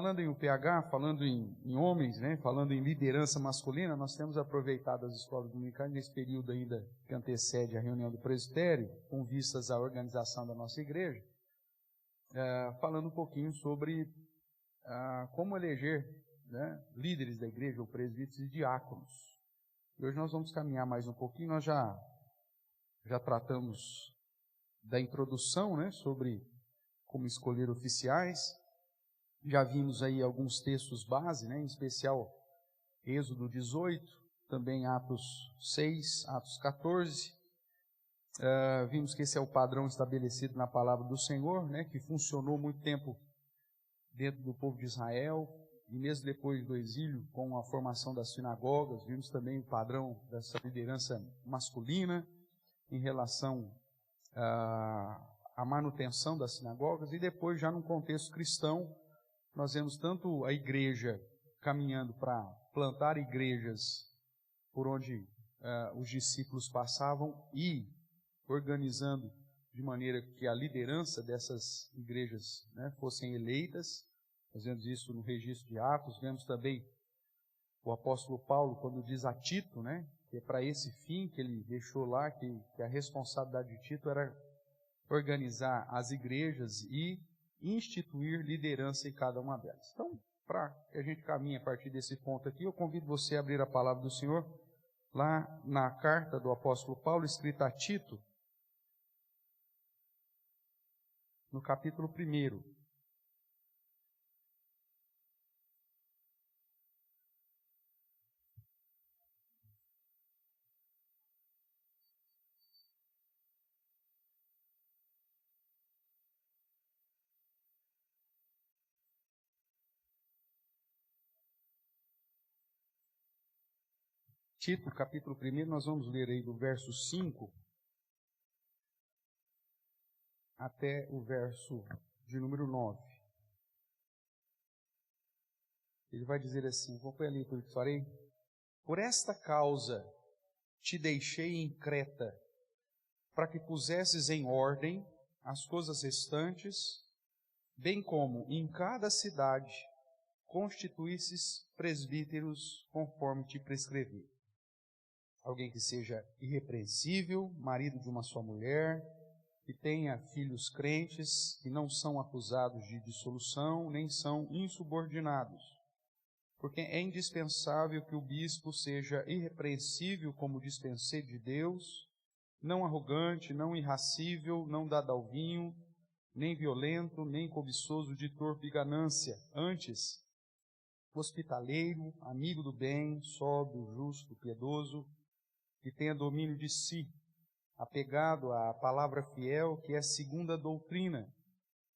falando em UPH, falando em homens, né, falando em liderança masculina, nós temos aproveitado as escolas dominicais nesse período ainda que antecede a reunião do presbitério, com vistas à organização da nossa igreja, falando um pouquinho sobre como eleger, né, líderes da igreja, ou presbíteros e diáconos. E hoje nós vamos caminhar mais um pouquinho, nós já tratamos da introdução, né, sobre como escolher oficiais. Já vimos aí alguns textos base, né, em especial Êxodo 18, também Atos 6, Atos 14. Vimos que esse é o padrão estabelecido na palavra do Senhor, né, que funcionou muito tempo dentro do povo de Israel, e mesmo depois do exílio, com a formação das sinagogas, vimos também o padrão dessa liderança masculina em relação à manutenção das sinagogas, e depois, já num contexto cristão, nós vemos tanto a igreja caminhando para plantar igrejas por onde os discípulos passavam e organizando de maneira que a liderança dessas igrejas, né, fossem eleitas. Nós vemos isso no registro de Atos. Vemos também o apóstolo Paulo quando diz a Tito, né, que é para esse fim que ele deixou lá, que a responsabilidade de Tito era organizar as igrejas e instituir liderança em cada uma delas. Então, para que a gente caminhe a partir desse ponto aqui, eu convido você a abrir a palavra do Senhor lá na carta do apóstolo Paulo, escrita a Tito, no capítulo 1. Tito, capítulo 1, nós vamos ler aí do verso 5 até o verso de número 9. Ele vai dizer assim, vou pôr a leitura que farei. Por esta causa te deixei em Creta, para que pusesses em ordem as coisas restantes, bem como em cada cidade constituísses presbíteros conforme te prescrevi. Alguém que seja irrepreensível, marido de uma só mulher, que tenha filhos crentes, que não são acusados de dissolução, nem são insubordinados. Porque é indispensável que o bispo seja irrepreensível como dispenseiro de Deus, não arrogante, não irracível, não dado ao vinho, nem violento, nem cobiçoso de torpe ganância, antes hospitaleiro, amigo do bem, sóbrio, justo, piedoso, que tenha domínio de si, apegado à palavra fiel, que é segundo a doutrina,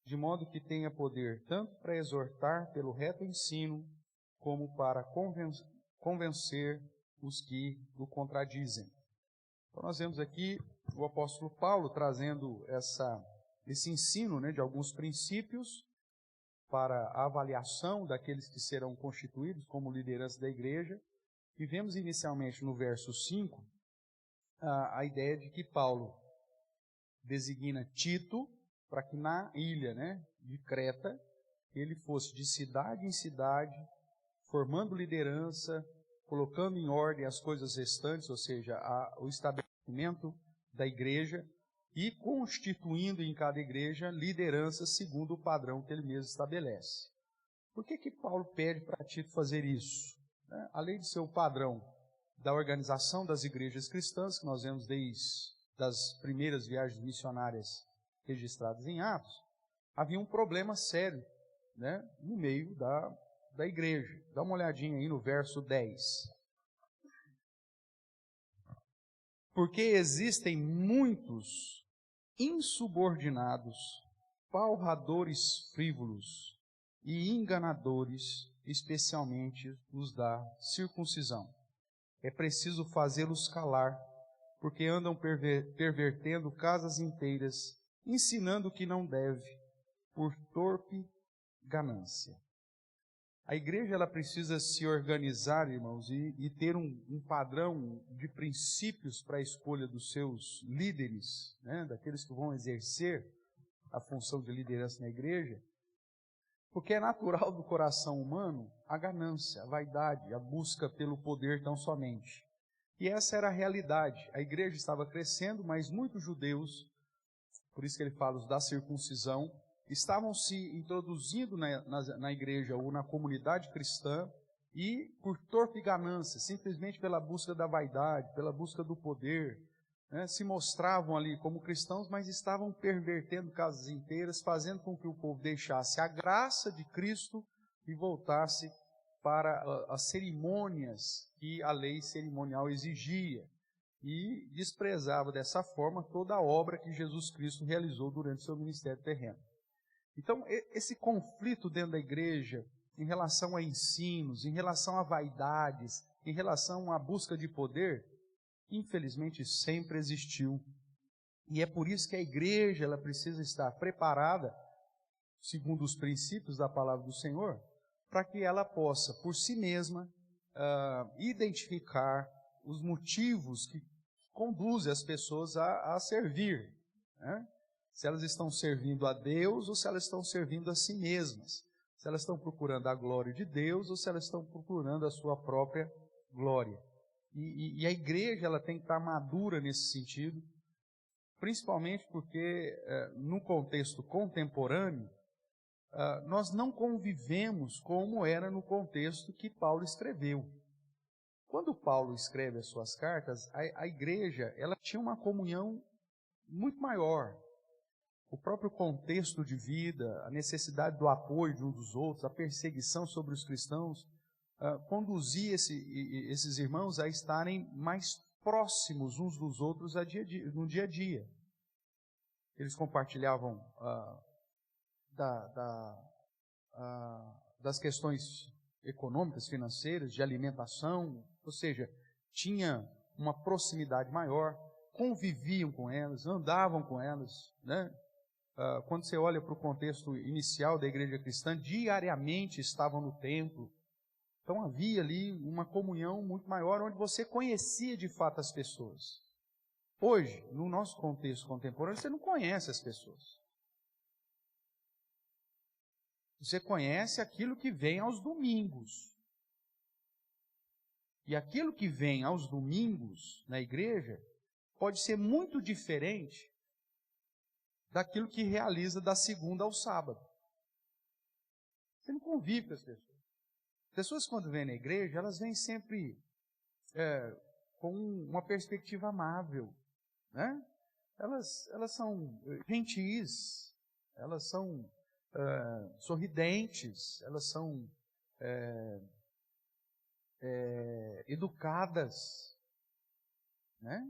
de modo que tenha poder tanto para exortar pelo reto ensino, como para convencer os que o contradizem. Então nós vemos aqui o apóstolo Paulo trazendo esse ensino, né, de alguns princípios para a avaliação daqueles que serão constituídos como liderança da igreja. E vemos inicialmente no verso 5 a ideia de que Paulo designa Tito para que na ilha, né, de Creta ele fosse de cidade em cidade, formando liderança, colocando em ordem as coisas restantes, ou seja, o estabelecimento da igreja, e constituindo em cada igreja liderança segundo o padrão que ele mesmo estabelece. Por que Paulo pede para Tito fazer isso? Além de ser o padrão da organização das igrejas cristãs, que nós vemos desde das primeiras viagens missionárias registradas em Atos, havia um problema sério, né, no meio da igreja. Dá uma olhadinha aí no verso 10. Porque existem muitos insubordinados, palradores frívolos e enganadores, especialmente os da circuncisão. É preciso fazê-los calar, porque andam pervertendo casas inteiras, ensinando o que não deve, por torpe ganância. A igreja ela precisa se organizar, irmãos, e ter um padrão de princípios para a escolha dos seus líderes, né, daqueles que vão exercer a função de liderança na igreja, Porque é natural do coração humano a ganância, a vaidade, a busca pelo poder tão somente. E essa era a realidade. A igreja estava crescendo, mas muitos judeus, por isso que ele fala os da circuncisão, estavam se introduzindo na igreja ou na comunidade cristã e por torpe ganância, simplesmente pela busca da vaidade, pela busca do poder, né, se mostravam ali como cristãos, mas estavam pervertendo casas inteiras, fazendo com que o povo deixasse a graça de Cristo e voltasse para as cerimônias que a lei cerimonial exigia. E desprezava dessa forma toda a obra que Jesus Cristo realizou durante seu ministério terreno. Então, esse conflito dentro da igreja, em relação a ensinos, em relação a vaidades, em relação à busca de poder, infelizmente sempre existiu. E é por isso que a igreja ela precisa estar preparada, segundo os princípios da palavra do Senhor, para que ela possa, por si mesma, identificar os motivos que conduzem as pessoas a servir, né? Se elas estão servindo a Deus ou se elas estão servindo a si mesmas. Se elas estão procurando a glória de Deus ou se elas estão procurando a sua própria glória. E a igreja ela tem que estar madura nesse sentido, principalmente porque no contexto contemporâneo, nós não convivemos como era no contexto que Paulo escreveu. Quando Paulo escreve as suas cartas, a igreja ela tinha uma comunhão muito maior. O próprio contexto de vida, a necessidade do apoio de um dos outros, a perseguição sobre os cristãos, conduzia esses irmãos a estarem mais próximos uns dos outros no dia a dia. Eles compartilhavam das questões econômicas, financeiras, de alimentação, ou seja, tinha uma proximidade maior, conviviam com elas, andavam com elas, né? Quando você olha para o contexto inicial da igreja cristã, diariamente estavam no templo. Então havia ali uma comunhão muito maior, onde você conhecia de fato as pessoas. Hoje, no nosso contexto contemporâneo, você não conhece as pessoas. Você conhece aquilo que vem aos domingos. E aquilo que vem aos domingos na igreja pode ser muito diferente daquilo que realiza da segunda ao sábado. Você não convive com as pessoas. As pessoas, quando vêm na igreja, elas vêm sempre com uma perspectiva amável, né? Elas são gentis, elas são sorridentes, elas são educadas, né?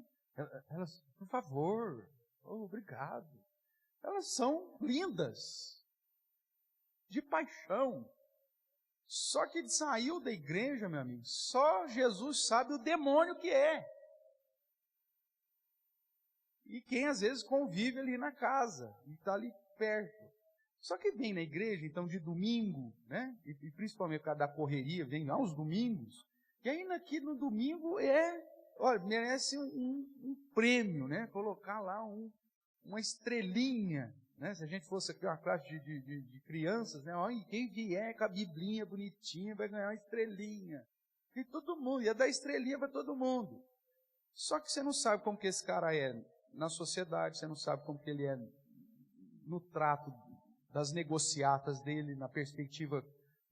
Elas, por favor, obrigado. Elas são lindas, de paixão. Só que saiu da igreja, meu amigo, só Jesus sabe o demônio que é. E quem às vezes convive ali na casa, e está ali perto. Só que vem na igreja, então, de domingo, né? E principalmente por causa da correria, vem aos domingos. E ainda aqui no domingo olha, merece um prêmio, né? Colocar lá uma estrelinha, né? Se a gente fosse aqui uma classe de crianças, né? Olha, quem vier com a biblinha bonitinha vai ganhar uma estrelinha. E todo mundo, ia dar estrelinha para todo mundo. Só que você não sabe como que esse cara é na sociedade, você não sabe como que ele é no trato das negociatas dele, na perspectiva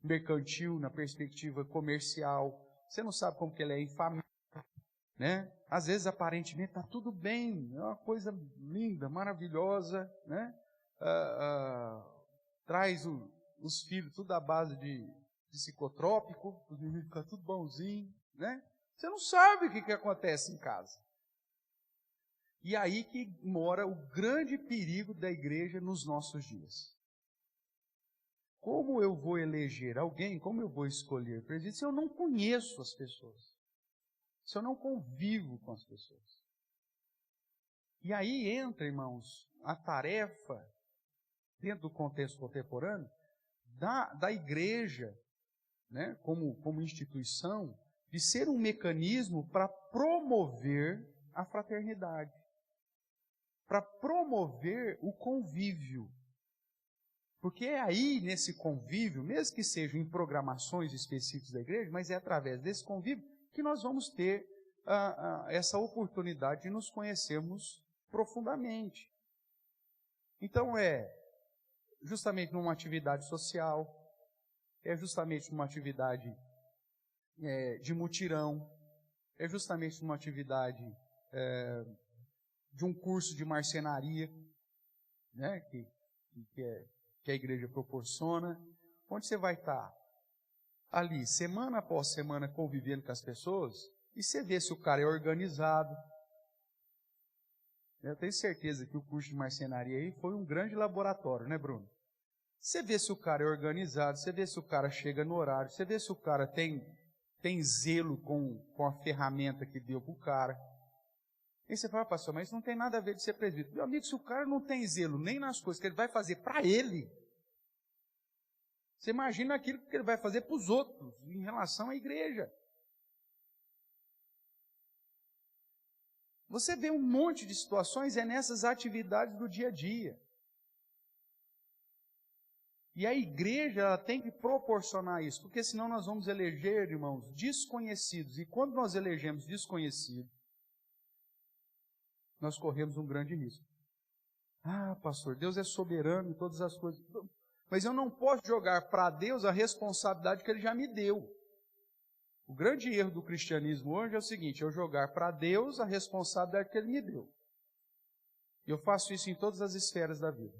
mercantil, na perspectiva comercial. Você não sabe como que ele é em família, né? Às vezes, aparentemente, está tudo bem, é uma coisa linda, maravilhosa, né? Traz os filhos tudo à base de psicotrópico, os meninos ficam tudo bonzinho, né? Você não sabe o que acontece em casa. E aí que mora o grande perigo da igreja nos nossos dias. Como eu vou eleger alguém, como eu vou escolher presidente, se eu não conheço as pessoas? Se eu não convivo com as pessoas? E aí entra, irmãos, a tarefa, dentro do contexto contemporâneo, da igreja, né, como instituição, de ser um mecanismo para promover a fraternidade, para promover o convívio. Porque é aí, nesse convívio, mesmo que sejam em programações específicas da igreja, mas é através desse convívio que nós vamos ter essa oportunidade de nos conhecermos profundamente. Então é justamente numa atividade social, é justamente numa atividade de mutirão, é justamente numa atividade de um curso de marcenaria, né, que a igreja proporciona, onde você vai estar ali, semana após semana, convivendo com as pessoas, e você vê se o cara é organizado. Eu tenho certeza que o curso de marcenaria aí foi um grande laboratório, né, Bruno? Você vê se o cara é organizado, você vê se o cara chega no horário, você vê se o cara tem zelo com a ferramenta que deu para o cara. E você fala, pastor, mas isso não tem nada a ver de ser presbítero. Meu amigo, se o cara não tem zelo nem nas coisas que ele vai fazer para ele, você imagina aquilo que ele vai fazer para os outros em relação à igreja. Você vê um monte de situações nessas atividades do dia a dia. E a igreja ela tem que proporcionar isso, porque senão nós vamos eleger, irmãos, desconhecidos. E quando nós elegemos desconhecidos, nós corremos um grande risco. Ah, pastor, Deus é soberano em todas as coisas. Mas eu não posso jogar para Deus a responsabilidade que Ele já me deu. O grande erro do cristianismo hoje é o seguinte, eu jogar para Deus a responsabilidade que Ele me deu. E eu faço isso em todas as esferas da vida.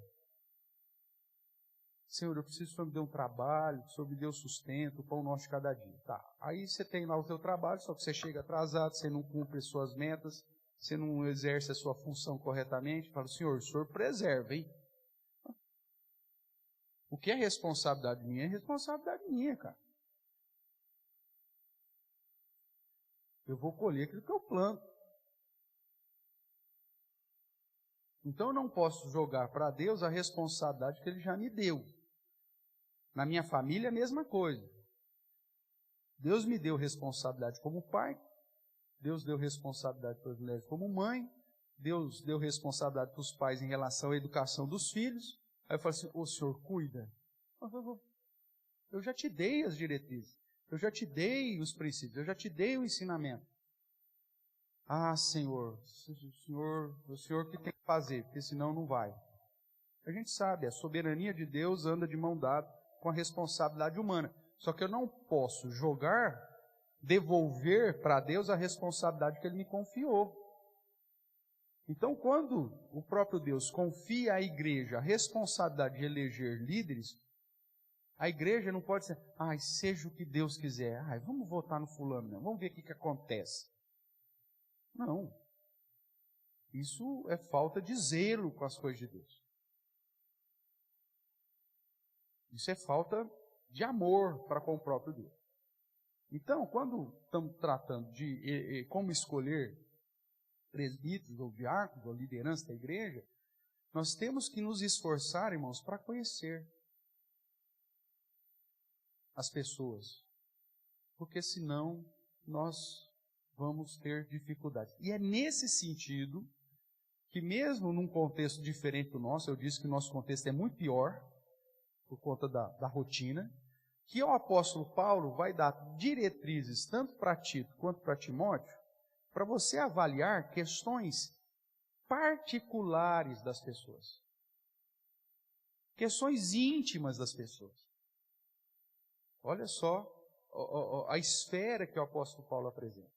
Senhor, eu preciso que o Senhor me dê um trabalho, que o Senhor me dê o sustento, o pão nosso de cada dia. Tá. Aí você tem lá o seu trabalho, só que você chega atrasado, você não cumpre as suas metas, você não exerce a sua função corretamente. Fala, Senhor, o Senhor preserva, hein? O que é responsabilidade minha é responsabilidade minha, cara. Eu vou colher aquilo que eu planto. Então eu não posso jogar para Deus a responsabilidade que Ele já me deu. Na minha família, a mesma coisa. Deus me deu responsabilidade como pai, Deus deu responsabilidade para as mulheres como mãe, Deus deu responsabilidade para os pais em relação à educação dos filhos. Aí eu falo assim, o Senhor cuida. Eu já te dei as diretrizes, eu já te dei os princípios, eu já te dei o ensinamento. Ah, Senhor, o Senhor que tem que fazer, porque senão não vai. A gente sabe, a soberania de Deus anda de mão dada com a responsabilidade humana. Só que eu não posso devolver para Deus a responsabilidade que Ele me confiou. Então, quando o próprio Deus confia à igreja a responsabilidade de eleger líderes, a igreja não pode ser, seja o que Deus quiser, vamos votar no fulano, não. Vamos ver o que acontece. Não. Isso é falta de zelo com as coisas de Deus. Isso é falta de amor para com o próprio Deus. Então, quando estamos tratando de como escolher presbíteros ou diáconos ou liderança da igreja, nós temos que nos esforçar, irmãos, para conhecer as pessoas. Porque senão nós vamos ter dificuldades. E é nesse sentido que mesmo num contexto diferente do nosso, eu disse que o nosso contexto é muito pior, por conta da rotina, que o apóstolo Paulo vai dar diretrizes, tanto para Tito quanto para Timóteo, para você avaliar questões particulares das pessoas. Questões íntimas das pessoas. Olha só a esfera que o apóstolo Paulo apresenta.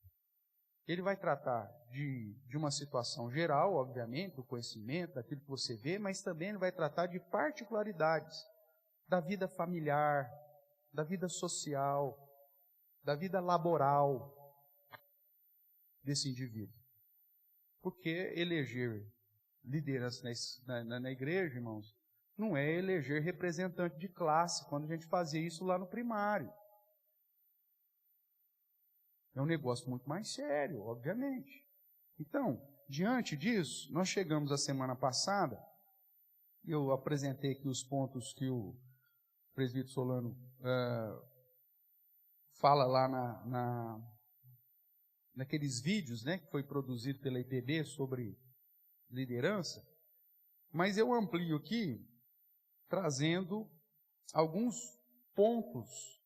Ele vai tratar de uma situação geral, obviamente, do conhecimento, daquilo que você vê, mas também ele vai tratar de particularidades da vida familiar, da vida social, da vida laboral desse indivíduo. Porque eleger liderança na igreja, irmãos, não é eleger representante de classe, quando a gente fazia isso lá no primário. É um negócio muito mais sério, obviamente. Então, diante disso, nós chegamos a semana passada, eu apresentei aqui os pontos que o presbítero Solano fala lá naqueles vídeos, né, que foi produzido pela IPB sobre liderança, mas eu amplio aqui trazendo alguns pontos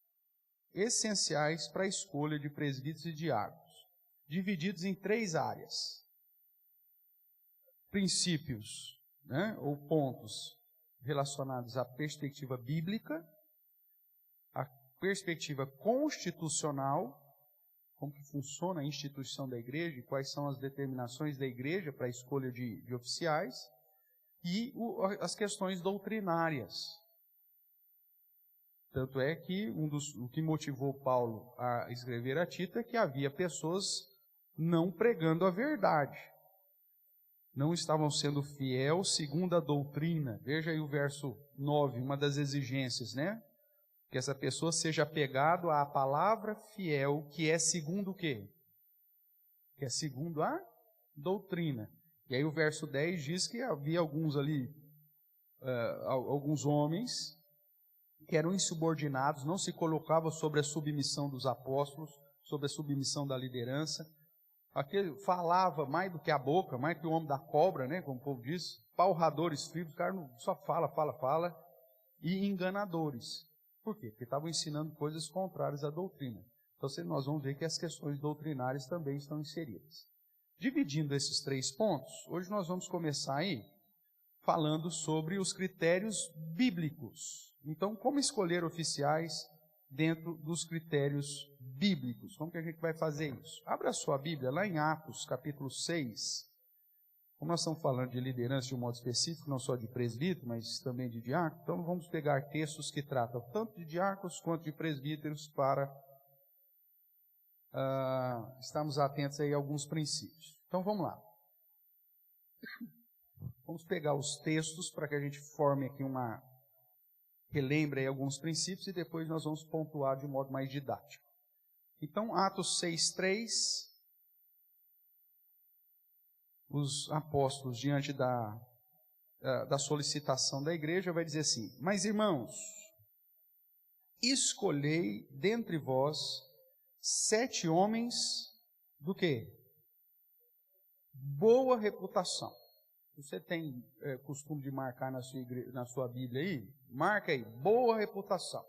essenciais para a escolha de presbíteros e diáconos, divididos em 3 áreas. Princípios, ou pontos relacionados à perspectiva bíblica, à perspectiva constitucional, como que funciona a instituição da igreja, e quais são as determinações da igreja para a escolha de oficiais, e as questões doutrinárias. Tanto é que o que motivou Paulo a escrever a Tito é que havia pessoas não pregando a verdade. Não estavam sendo fiéis segundo a doutrina. Veja aí o verso 9, uma das exigências, Que essa pessoa seja apegado à palavra fiel, que é segundo o quê? Que é segundo a doutrina. E aí o verso 10 diz que havia alguns ali, alguns homens que eram insubordinados, não se colocavam sobre a submissão dos apóstolos, sobre a submissão da liderança. Aquele falava mais do que a boca, mais que o homem da cobra, como o povo diz, palradores frios, o cara só fala, e enganadores. Por quê? Porque estavam ensinando coisas contrárias à doutrina. Então nós vamos ver que as questões doutrinárias também estão inseridas. Dividindo esses 3 pontos, hoje nós vamos começar aí falando sobre os critérios bíblicos. Então, como escolher oficiais dentro dos critérios bíblicos? Como que a gente vai fazer isso? Abra a sua Bíblia lá em Atos, capítulo 6. Como nós estamos falando de liderança de um modo específico, não só de presbítero, mas também de diácono, então vamos pegar textos que tratam tanto de diáconos quanto de presbíteros para estarmos atentos aí a alguns princípios. Então vamos lá. Vamos pegar os textos para que a gente forme aqui relembre aí alguns princípios e depois nós vamos pontuar de um modo mais didático. Então, Atos 6:3, os apóstolos, diante da solicitação da igreja, vai dizer assim: mas irmãos, escolhei dentre vós 7 homens do quê? Boa reputação. Você tem costume de marcar na sua Bíblia aí? Marca aí, boa reputação.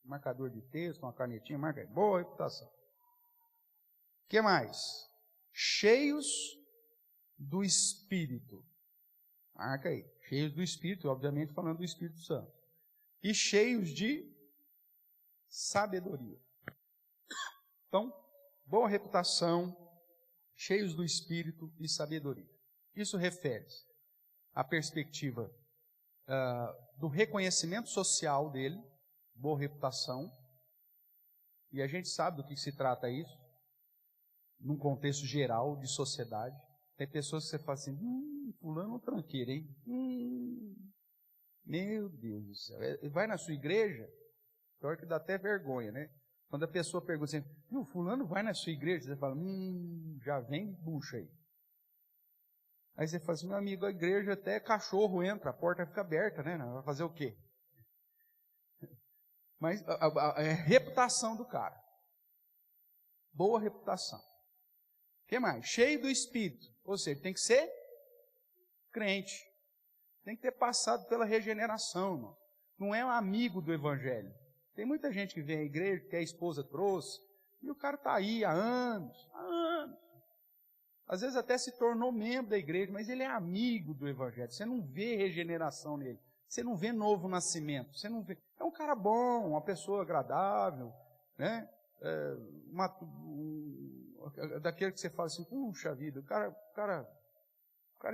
Marcador de texto, uma canetinha, marca aí, boa reputação. O que mais? Cheios do Espírito. Marca aí, cheios do Espírito, obviamente falando do Espírito Santo. E cheios de sabedoria. Então, boa reputação, cheios do Espírito e sabedoria. Isso refere-se à perspectiva do reconhecimento social dele, boa reputação, e a gente sabe do que se trata isso, num contexto geral de sociedade. Tem pessoas que você fala assim, fulano tranqueiro, hein? Meu Deus do céu. Vai na sua igreja, pior que dá até vergonha, Quando a pessoa pergunta assim, fulano vai na sua igreja, você fala, já vem bucha aí. Aí você fala assim, meu amigo, a igreja até cachorro entra, a porta fica aberta, Vai fazer o quê? Mas a reputação do cara. Boa reputação. O que mais? Cheio do Espírito. Ou seja, tem que ser crente. Tem que ter passado pela regeneração, irmão. Não é um amigo do Evangelho. Tem muita gente que vem à igreja, que a esposa trouxe, e o cara está aí há anos. Às vezes até se tornou membro da igreja, mas ele é amigo do Evangelho. Você não vê regeneração nele. Você não vê novo nascimento. Você não vê. É um cara bom, uma pessoa agradável, daquele que você fala assim, puxa vida, o cara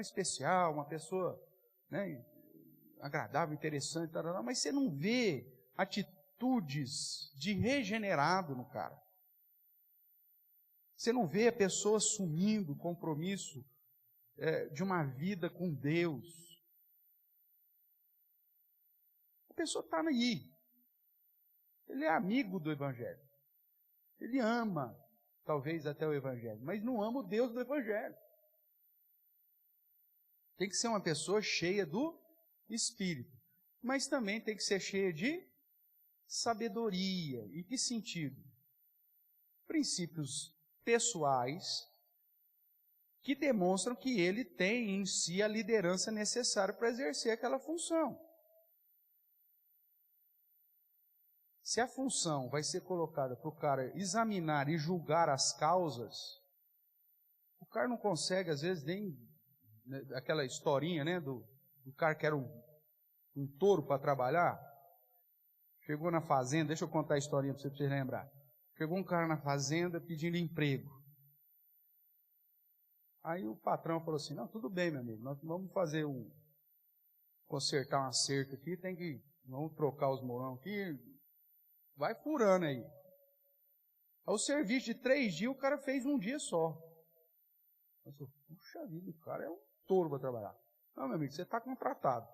especial, uma pessoa, agradável, interessante, mas você não vê atitudes de regenerado no cara. Você não vê a pessoa assumindo o compromisso de uma vida com Deus. A pessoa está aí. Ele é amigo do Evangelho. Ele ama, talvez até o Evangelho, mas não ama o Deus do Evangelho. Tem que ser uma pessoa cheia do Espírito, mas também tem que ser cheia de sabedoria. Em que sentido? Princípios pessoais que demonstram que ele tem em si a liderança necessária para exercer aquela função. Se a função vai ser colocada para o cara examinar e julgar as causas, o cara não consegue, às vezes, nem aquela historinha, né, do cara que era um touro para trabalhar. Chegou na fazenda, deixa eu contar a historinha para você lembrar. Chegou um cara na fazenda pedindo emprego. Aí o patrão falou assim, não, tudo bem, meu amigo, nós vamos consertar uma cerca aqui, vamos trocar os morão aqui, vai furando aí. O serviço de 3 dias, o cara fez 1 dia só. Eu falei, puxa vida, o cara é um touro para trabalhar. Não, meu amigo, você está contratado.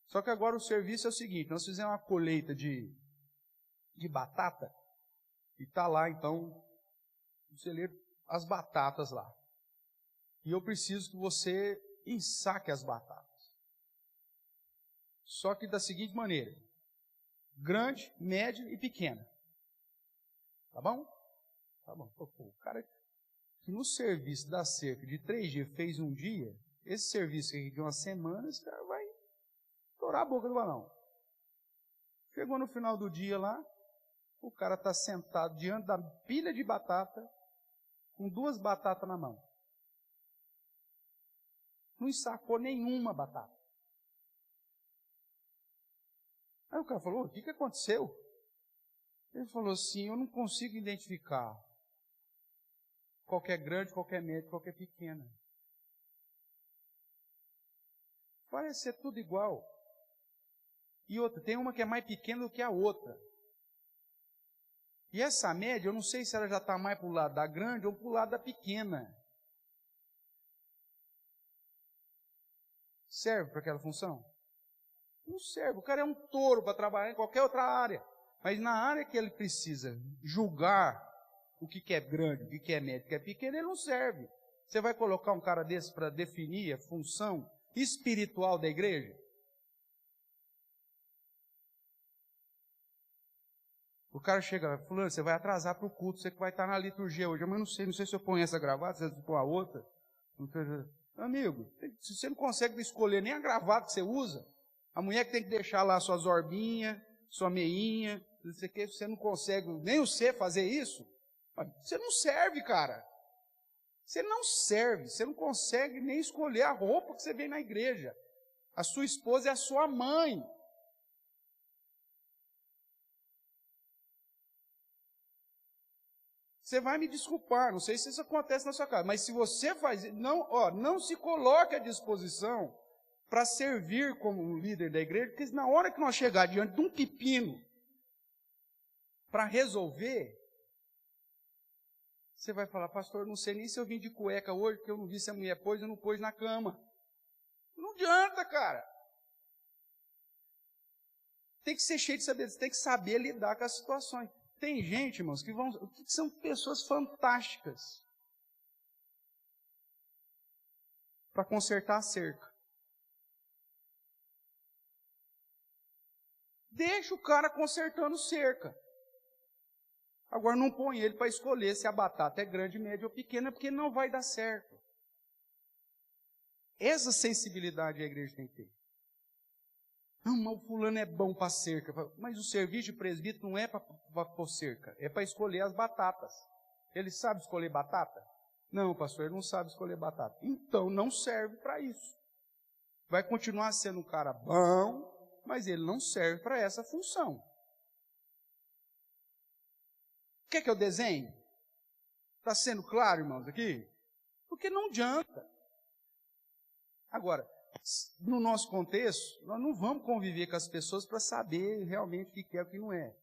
Só que agora o serviço é o seguinte, nós fizemos uma colheita de batata, e está lá, então, você lê as batatas lá. E eu preciso que você ensaque as batatas. Só que da seguinte maneira, grande, média e pequena. Tá bom? Tá bom. Pô, o cara que no serviço da cerca de 3 dias fez 1 dia, esse serviço aqui de 1 semana, esse cara vai estourar a boca do balão. Chegou no final do dia lá, o cara está sentado diante da pilha de batata, com 2 batatas na mão. Não ensacou nenhuma batata. Aí o cara falou, o que aconteceu? Ele falou assim, eu não consigo identificar qual que é grande, qual que é médio, qual que é pequena. Parece ser tudo igual. E outra, tem uma que é mais pequena do que a outra. E essa média, eu não sei se ela já está mais para o lado da grande ou para o lado da pequena. Serve para aquela função? Não serve. O cara é um touro para trabalhar em qualquer outra área. Mas na área que ele precisa julgar o que é grande, o que é médio, o que é pequeno, ele não serve. Você vai colocar um cara desse para definir a função espiritual da igreja? O cara chega, fulano, você vai atrasar para o culto, você que vai estar na liturgia hoje. Mas não sei se eu ponho essa gravata, se eu ponho a outra. Amigo, se você não consegue escolher nem a gravata que você usa, a mulher que tem que deixar lá suas orbinhas, sua meinha, você não consegue, nem você fazer isso, você não serve, cara. Você não serve, você não consegue nem escolher a roupa que você vem na igreja. A sua esposa é a sua mãe. Você vai me desculpar, não sei se isso acontece na sua casa, mas se você faz, não se coloque à disposição para servir como um líder da igreja, porque na hora que nós chegar diante de um pepino para resolver, você vai falar, pastor, não sei nem se eu vim de cueca hoje, porque eu não vi se a mulher pôs ou não pôs na cama. Não adianta, cara. Tem que ser cheio de saber, tem que saber lidar com as situações. Tem gente, irmãos, que são pessoas fantásticas para consertar a cerca. Deixa o cara consertando cerca. Agora não põe ele para escolher se a batata é grande, média ou pequena, porque não vai dar certo. Essa sensibilidade a igreja tem que ter. Não, mas o fulano é bom para cerca. Mas o serviço de presbítero não é para pôr cerca, é para escolher as batatas. Ele sabe escolher batata? Não, pastor, ele não sabe escolher batata. Então não serve para isso. Vai continuar sendo um cara bom, mas ele não serve para essa função. Quer que eu desenhe? Está sendo claro, irmãos, aqui? Porque não adianta. Agora, no nosso contexto, nós não vamos conviver com as pessoas para saber realmente o que é e o que não é.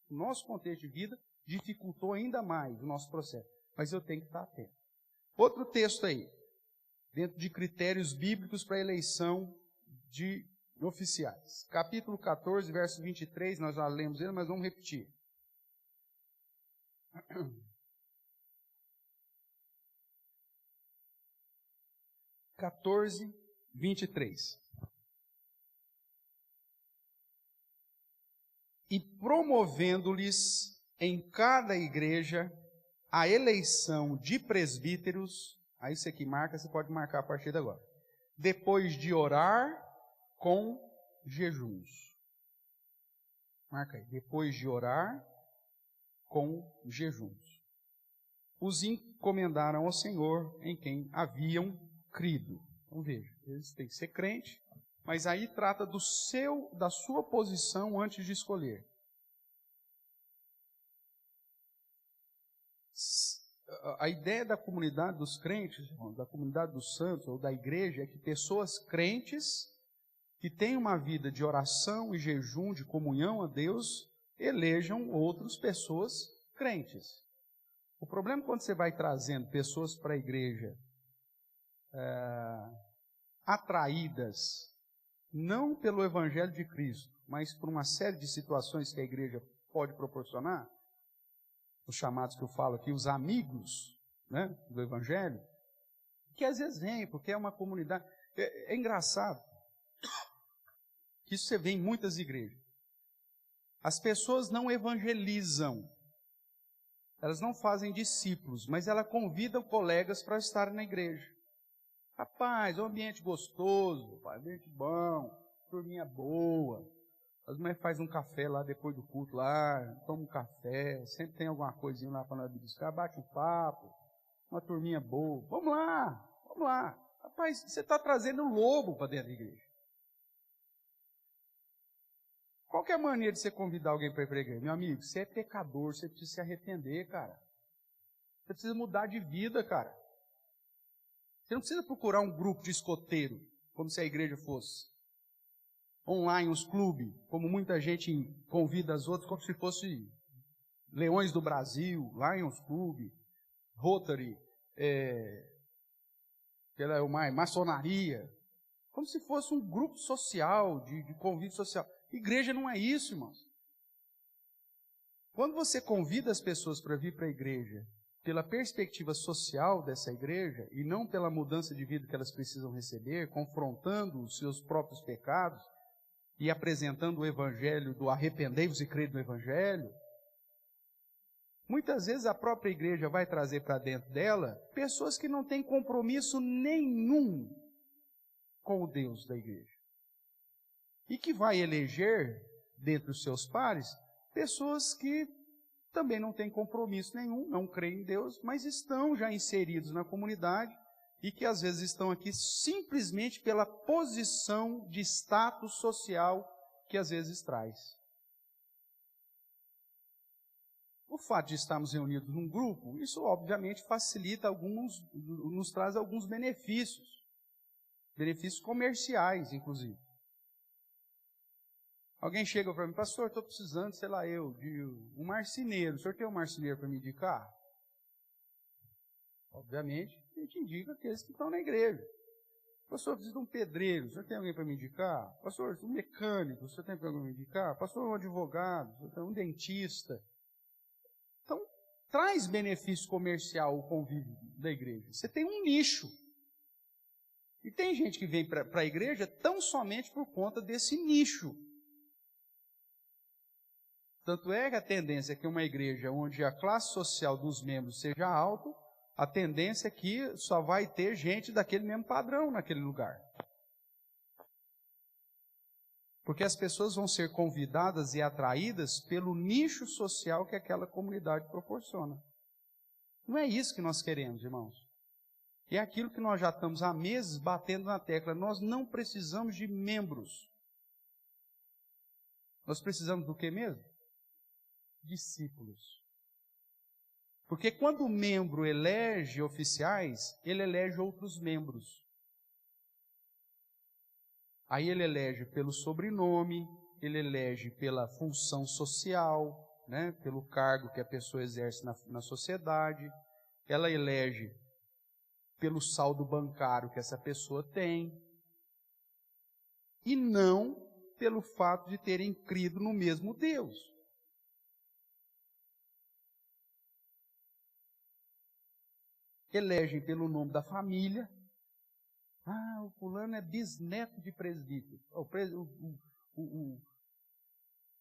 O nosso contexto de vida dificultou ainda mais o nosso processo. Mas eu tenho que estar atento. Outro texto aí, dentro de critérios bíblicos para a eleição de oficiais. Capítulo 14, verso 23, nós já lemos ele, mas vamos repetir. 14, 23. E promovendo-lhes em cada igreja a eleição de presbíteros, aí você que marca, você pode marcar a partir de agora. Depois de orar com jejuns. Marca aí. Depois de orar com jejuns. Os encomendaram ao Senhor em quem haviam crido. Então veja, eles têm que ser crente, mas aí trata da sua posição antes de escolher. A ideia da comunidade dos crentes, da comunidade dos santos, ou da igreja, é que pessoas crentes, que têm uma vida de oração e jejum, de comunhão a Deus, elejam outras pessoas crentes. O problema é quando você vai trazendo pessoas para a igreja atraídas, não pelo Evangelho de Cristo, mas por uma série de situações que a igreja pode proporcionar, os chamados que eu falo aqui, os amigos, né, do Evangelho, que às vezes vem, porque é uma comunidade. É engraçado que isso você vê em muitas igrejas. As pessoas não evangelizam, elas não fazem discípulos, mas ela convida colegas para estarem na igreja. Rapaz, um ambiente gostoso, ambiente bom, turminha boa. As mulheres fazem um café lá depois do culto, lá, toma um café, sempre tem alguma coisinha lá para nós buscar, bate um papo, uma turminha boa. Vamos lá, vamos lá. Rapaz, você está trazendo um lobo para dentro da igreja. Qual que é a maneira de você convidar alguém para ir para a igreja? Meu amigo, você é pecador, você precisa se arrepender, cara. Você precisa mudar de vida, cara. Você não precisa procurar um grupo de escoteiro, como se a igreja fosse. Online, os clubes, como muita gente convida as outras, como se fosse Leões do Brasil, Lions Club, Rotary, maçonaria, como se fosse um grupo social, de convívio social. Igreja não é isso, irmãos. Quando você convida as pessoas para vir para a igreja, pela perspectiva social dessa igreja, e não pela mudança de vida que elas precisam receber, confrontando os seus próprios pecados, e apresentando o evangelho do arrependei-vos e crede no evangelho, muitas vezes a própria igreja vai trazer para dentro dela pessoas que não têm compromisso nenhum com o Deus da igreja. E que vai eleger, dentre os seus pares, pessoas que também não têm compromisso nenhum, não creem em Deus, mas estão já inseridos na comunidade e que às vezes estão aqui simplesmente pela posição de status social que às vezes traz. O fato de estarmos reunidos num grupo, isso obviamente facilita nos traz alguns benefícios comerciais, inclusive. Alguém chega para mim, pastor, estou precisando, de um marceneiro. O senhor tem um marceneiro para me indicar? Obviamente, a gente indica aqueles que estão na igreja. Pastor, eu preciso de um pedreiro. O senhor tem alguém para me indicar? Pastor, um mecânico. O senhor tem alguém para me indicar? Pastor, um advogado. O senhor tem um dentista. Então, traz benefício comercial o convívio da igreja. Você tem um nicho. E tem gente que vem para a igreja tão somente por conta desse nicho. Tanto é que a tendência é que uma igreja onde a classe social dos membros seja alta, a tendência é que só vai ter gente daquele mesmo padrão naquele lugar. Porque as pessoas vão ser convidadas e atraídas pelo nicho social que aquela comunidade proporciona. Não é isso que nós queremos, irmãos. É aquilo que nós já estamos há meses batendo na tecla. Nós não precisamos de membros. Nós precisamos do que mesmo? Discípulos. Porque quando o membro elege oficiais, ele elege outros membros. Aí ele elege pelo sobrenome, ele elege pela função social, né, pelo cargo que a pessoa exerce na sociedade, ela elege pelo saldo bancário que essa pessoa tem, e não pelo fato de terem crido no mesmo Deus. Elegem pelo nome da família. Ah, o fulano é bisneto de presbítero.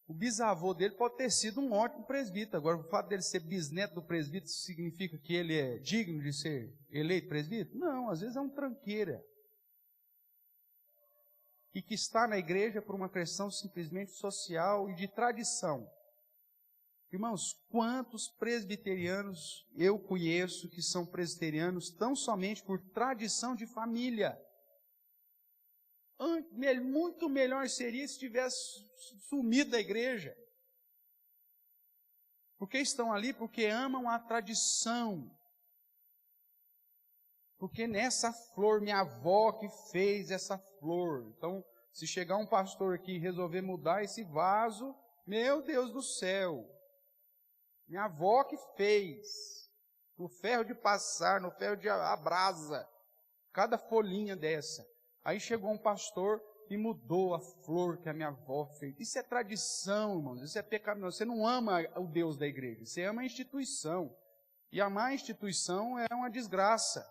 O bisavô dele pode ter sido um ótimo presbítero. Agora, o fato dele ser bisneto do presbítero significa que ele é digno de ser eleito presbítero? Não, às vezes é um tranqueira. e que está na igreja por uma questão simplesmente social e de tradição. Irmãos, quantos presbiterianos eu conheço que são presbiterianos tão somente por tradição de família? Muito melhor seria se tivesse sumido da igreja. Porque estão ali porque amam a tradição. Porque nessa flor, minha avó que fez essa flor. Então, se chegar um pastor aqui e resolver mudar esse vaso, meu Deus do céu. Minha avó que fez. No ferro de passar, no ferro de a brasa. Cada folhinha dessa. Aí chegou um pastor e mudou a flor que a minha avó fez. Isso é tradição, irmãos. Isso é pecado. Você não ama o Deus da igreja. Você ama a instituição. E amar a instituição é uma desgraça.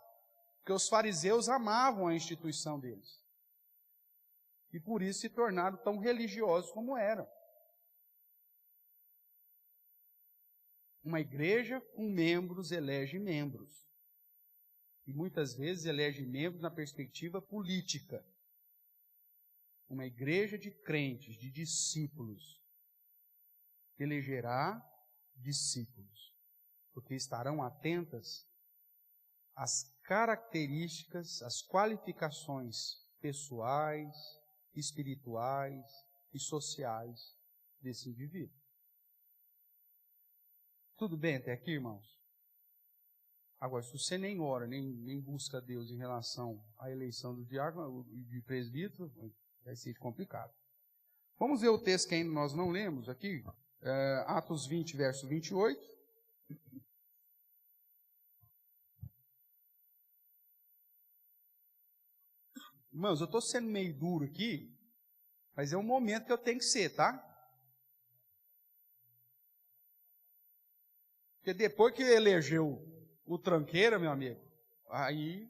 Porque os fariseus amavam a instituição deles. E por isso se tornaram tão religiosos como eram. Uma igreja com membros elege membros. E muitas vezes elege membros na perspectiva política. Uma igreja de crentes, de discípulos, elegerá discípulos. Porque estarão atentas às características, às qualificações pessoais, espirituais e sociais desse indivíduo. Tudo bem até aqui, irmãos? Agora, se você nem ora, nem busca a Deus em relação à eleição do diácono e de presbítero, vai ser complicado. Vamos ver o texto que ainda nós não lemos aqui, Atos 20, verso 28. Irmãos, eu estou sendo meio duro aqui, mas é um momento que eu tenho que ser, tá? Porque depois que elegeu o tranqueira, meu amigo, aí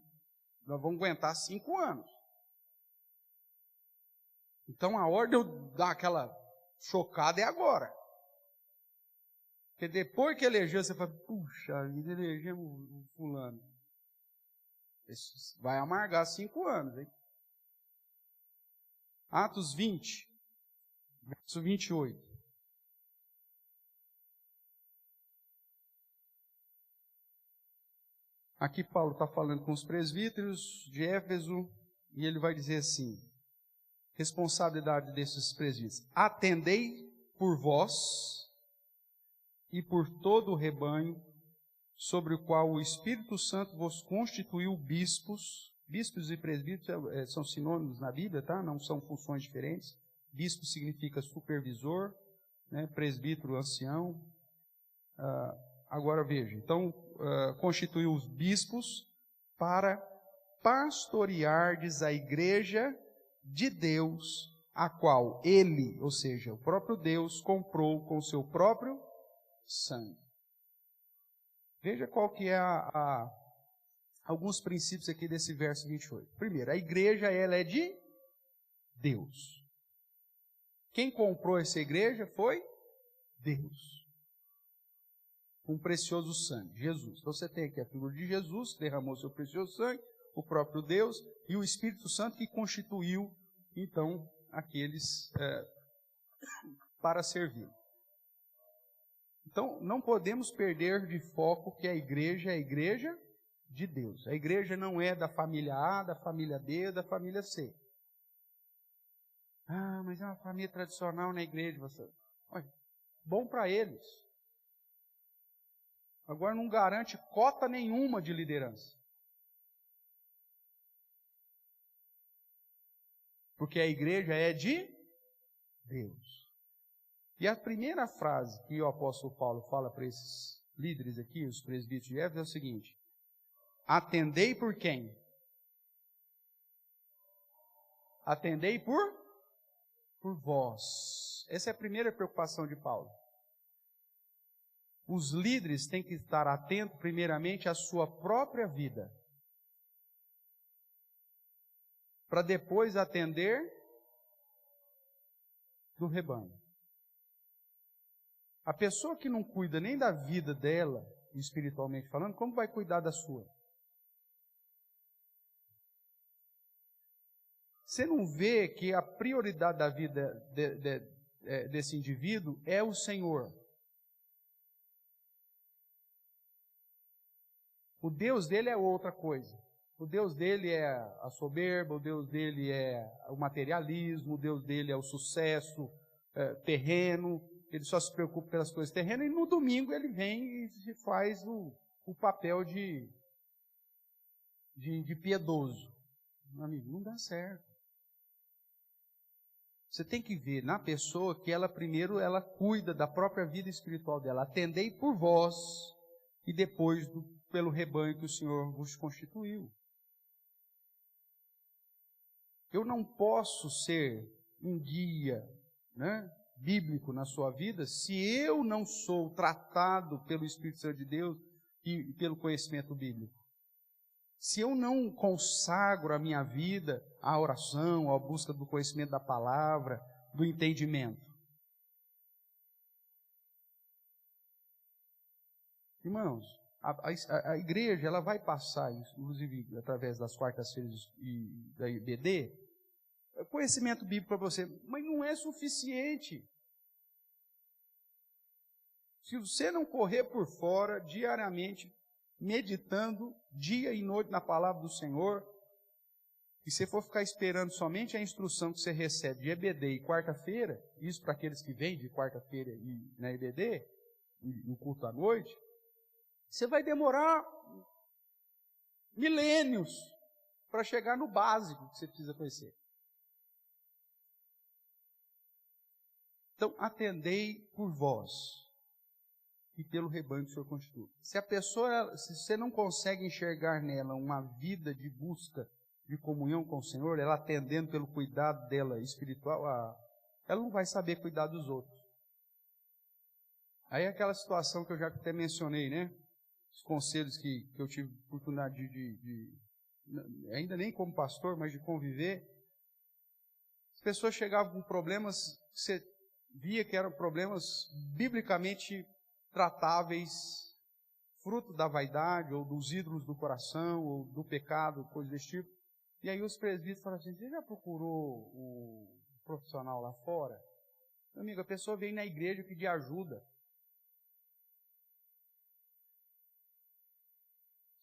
nós vamos aguentar 5 anos. Então a hora de eu dar aquela chocada é agora. Porque depois que elegeu, você fala, puxa, elegemos o fulano. Isso vai amargar 5 anos, hein? Atos 20, verso 28. Aqui Paulo está falando com os presbíteros de Éfeso e ele vai dizer assim, responsabilidade desses presbíteros. Atendei por vós e por todo o rebanho sobre o qual o Espírito Santo vos constituiu bispos. Bispos e presbíteros são sinônimos na Bíblia, tá? Não são funções diferentes. Bispo significa supervisor, né? Presbítero, ancião. Agora veja, então, constituiu os bispos para pastoreardes a igreja de Deus, a qual ele, ou seja, o próprio Deus, comprou com o seu próprio sangue. Veja qual que é alguns princípios aqui desse verso 28. Primeiro, a igreja ela é de Deus. Quem comprou essa igreja foi Deus. Com precioso sangue, Jesus. Então você tem aqui a figura de Jesus, que derramou seu precioso sangue, o próprio Deus e o Espírito Santo que constituiu, então, aqueles para servir. Então, não podemos perder de foco que a igreja é a igreja de Deus. A igreja não é da família A, da família B, da família C. Ah, mas é uma família tradicional na igreja. Olha, bom para eles. Agora não garante cota nenhuma de liderança. Porque a igreja é de Deus. E a primeira frase que o apóstolo Paulo fala para esses líderes aqui, os presbíteros de Éfeso, é o seguinte: atendei por quem? Atendei por vós. Essa é a primeira preocupação de Paulo. Os líderes têm que estar atentos primeiramente à sua própria vida, para depois atender do rebanho. A pessoa que não cuida nem da vida dela, espiritualmente falando, como vai cuidar da sua? Você não vê que a prioridade da vida desse indivíduo é o Senhor. O Deus dele é outra coisa. O Deus dele é a soberba, o Deus dele é o materialismo, o Deus dele é o sucesso terreno. Ele só se preocupa pelas coisas terrenas e no domingo ele vem e faz o papel de piedoso. Meu amigo, não dá certo. Você tem que ver na pessoa que ela primeiro ela cuida da própria vida espiritual dela. Atendei por vós e depois pelo rebanho que o Senhor vos constituiu. Eu não posso ser um guia, né, bíblico na sua vida se eu não sou tratado pelo Espírito Santo de Deus e pelo conhecimento bíblico. Se eu não consagro a minha vida à oração, à busca do conhecimento da palavra, do entendimento. Irmãos, a igreja ela vai passar, inclusive através das quartas-feiras e da IBD, conhecimento bíblico para você, mas não é suficiente. Se você não correr por fora diariamente, meditando dia e noite na palavra do Senhor, e se for ficar esperando somente a instrução que você recebe de EBD e quarta-feira, isso para aqueles que vêm de quarta-feira e na EBD, no culto à noite, você vai demorar milênios para chegar no básico que você precisa conhecer. Então, atendei por vós e pelo rebanho que o Senhor constitui. Se você não consegue enxergar nela uma vida de busca de comunhão com o Senhor, ela atendendo pelo cuidado dela espiritual, ela não vai saber cuidar dos outros. Aí é aquela situação que eu já até mencionei, né? Os conselhos que eu tive oportunidade ainda nem como pastor, mas de conviver. As pessoas chegavam com problemas que você via que eram problemas biblicamente tratáveis, fruto da vaidade, ou dos ídolos do coração, ou do pecado, coisa desse tipo. E aí os presbíteros falaram assim, você já procurou o profissional lá fora? Meu amigo, a pessoa vem na igreja pedir ajuda.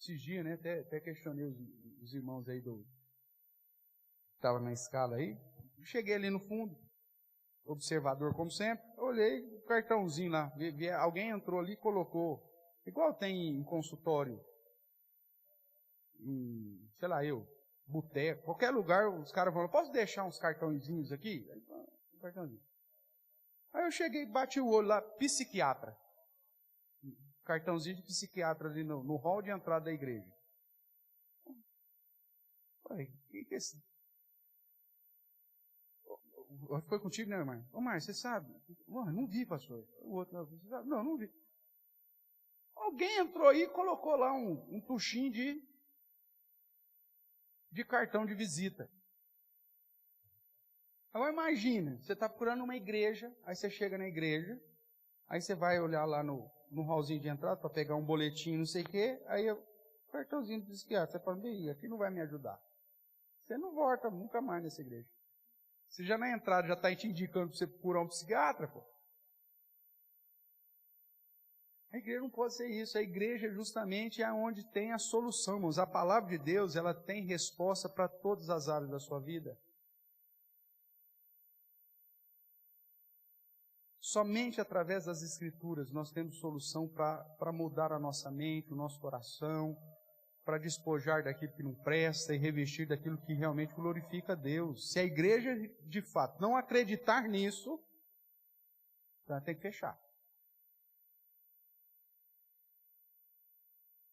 Esses dias, né, até questionei os irmãos aí que estavam na escala aí. Cheguei ali no fundo, observador como sempre, olhei o cartãozinho lá, alguém entrou ali e colocou, igual tem em consultório, sei lá boteco, qualquer lugar, os caras falam, posso deixar uns cartãozinhos aqui? Um cartãozinho. Aí eu cheguei, bati o olho lá, psiquiatra. Cartãozinho de psiquiatra ali no hall de entrada da igreja. Falei, o que é esse? Foi contigo, né, irmão? Ô, Márcio, você sabe? Não vi, pastor. O outro, você sabe? Não vi. Alguém entrou aí e colocou lá um tuchinho de cartão de visita. Agora imagina, você está procurando uma igreja, aí você chega na igreja, aí você vai olhar lá no hallzinho de entrada para pegar um boletim, não sei o quê, aí o cartãozinho do psiquiatra, você fala, bem, aqui não vai me ajudar. Você não volta nunca mais nessa igreja. Você já na entrada já está te indicando para você procurar um psiquiatra, pô. A igreja não pode ser isso. A igreja justamente é onde tem a solução, irmãos. A palavra de Deus, ela tem resposta para todas as áreas da sua vida. Somente através das Escrituras nós temos solução para mudar a nossa mente, o nosso coração, para despojar daquilo que não presta e revestir daquilo que realmente glorifica a Deus. Se a igreja, de fato, não acreditar nisso, ela tem que fechar.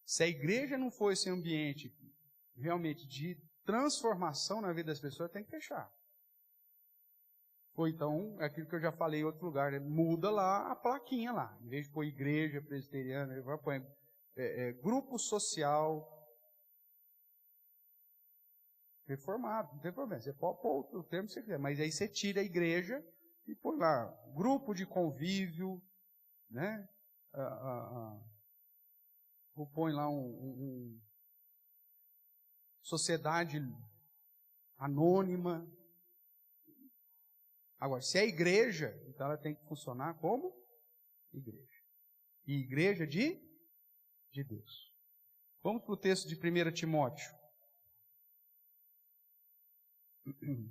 Se a igreja não for esse ambiente realmente de transformação na vida das pessoas, tem que fechar. Ou então, é aquilo que eu já falei em outro lugar, né? Muda lá a plaquinha lá. Em vez de pôr igreja presbiteriana, vai pôr grupo social reformado, não tem problema. Você pode pôr o termo que você quiser, mas aí você tira a igreja e põe lá grupo de convívio, né? Ou põe lá sociedade anônima. Agora, se é igreja, então ela tem que funcionar como igreja. E igreja de Deus. Vamos para o texto de 1 Timóteo.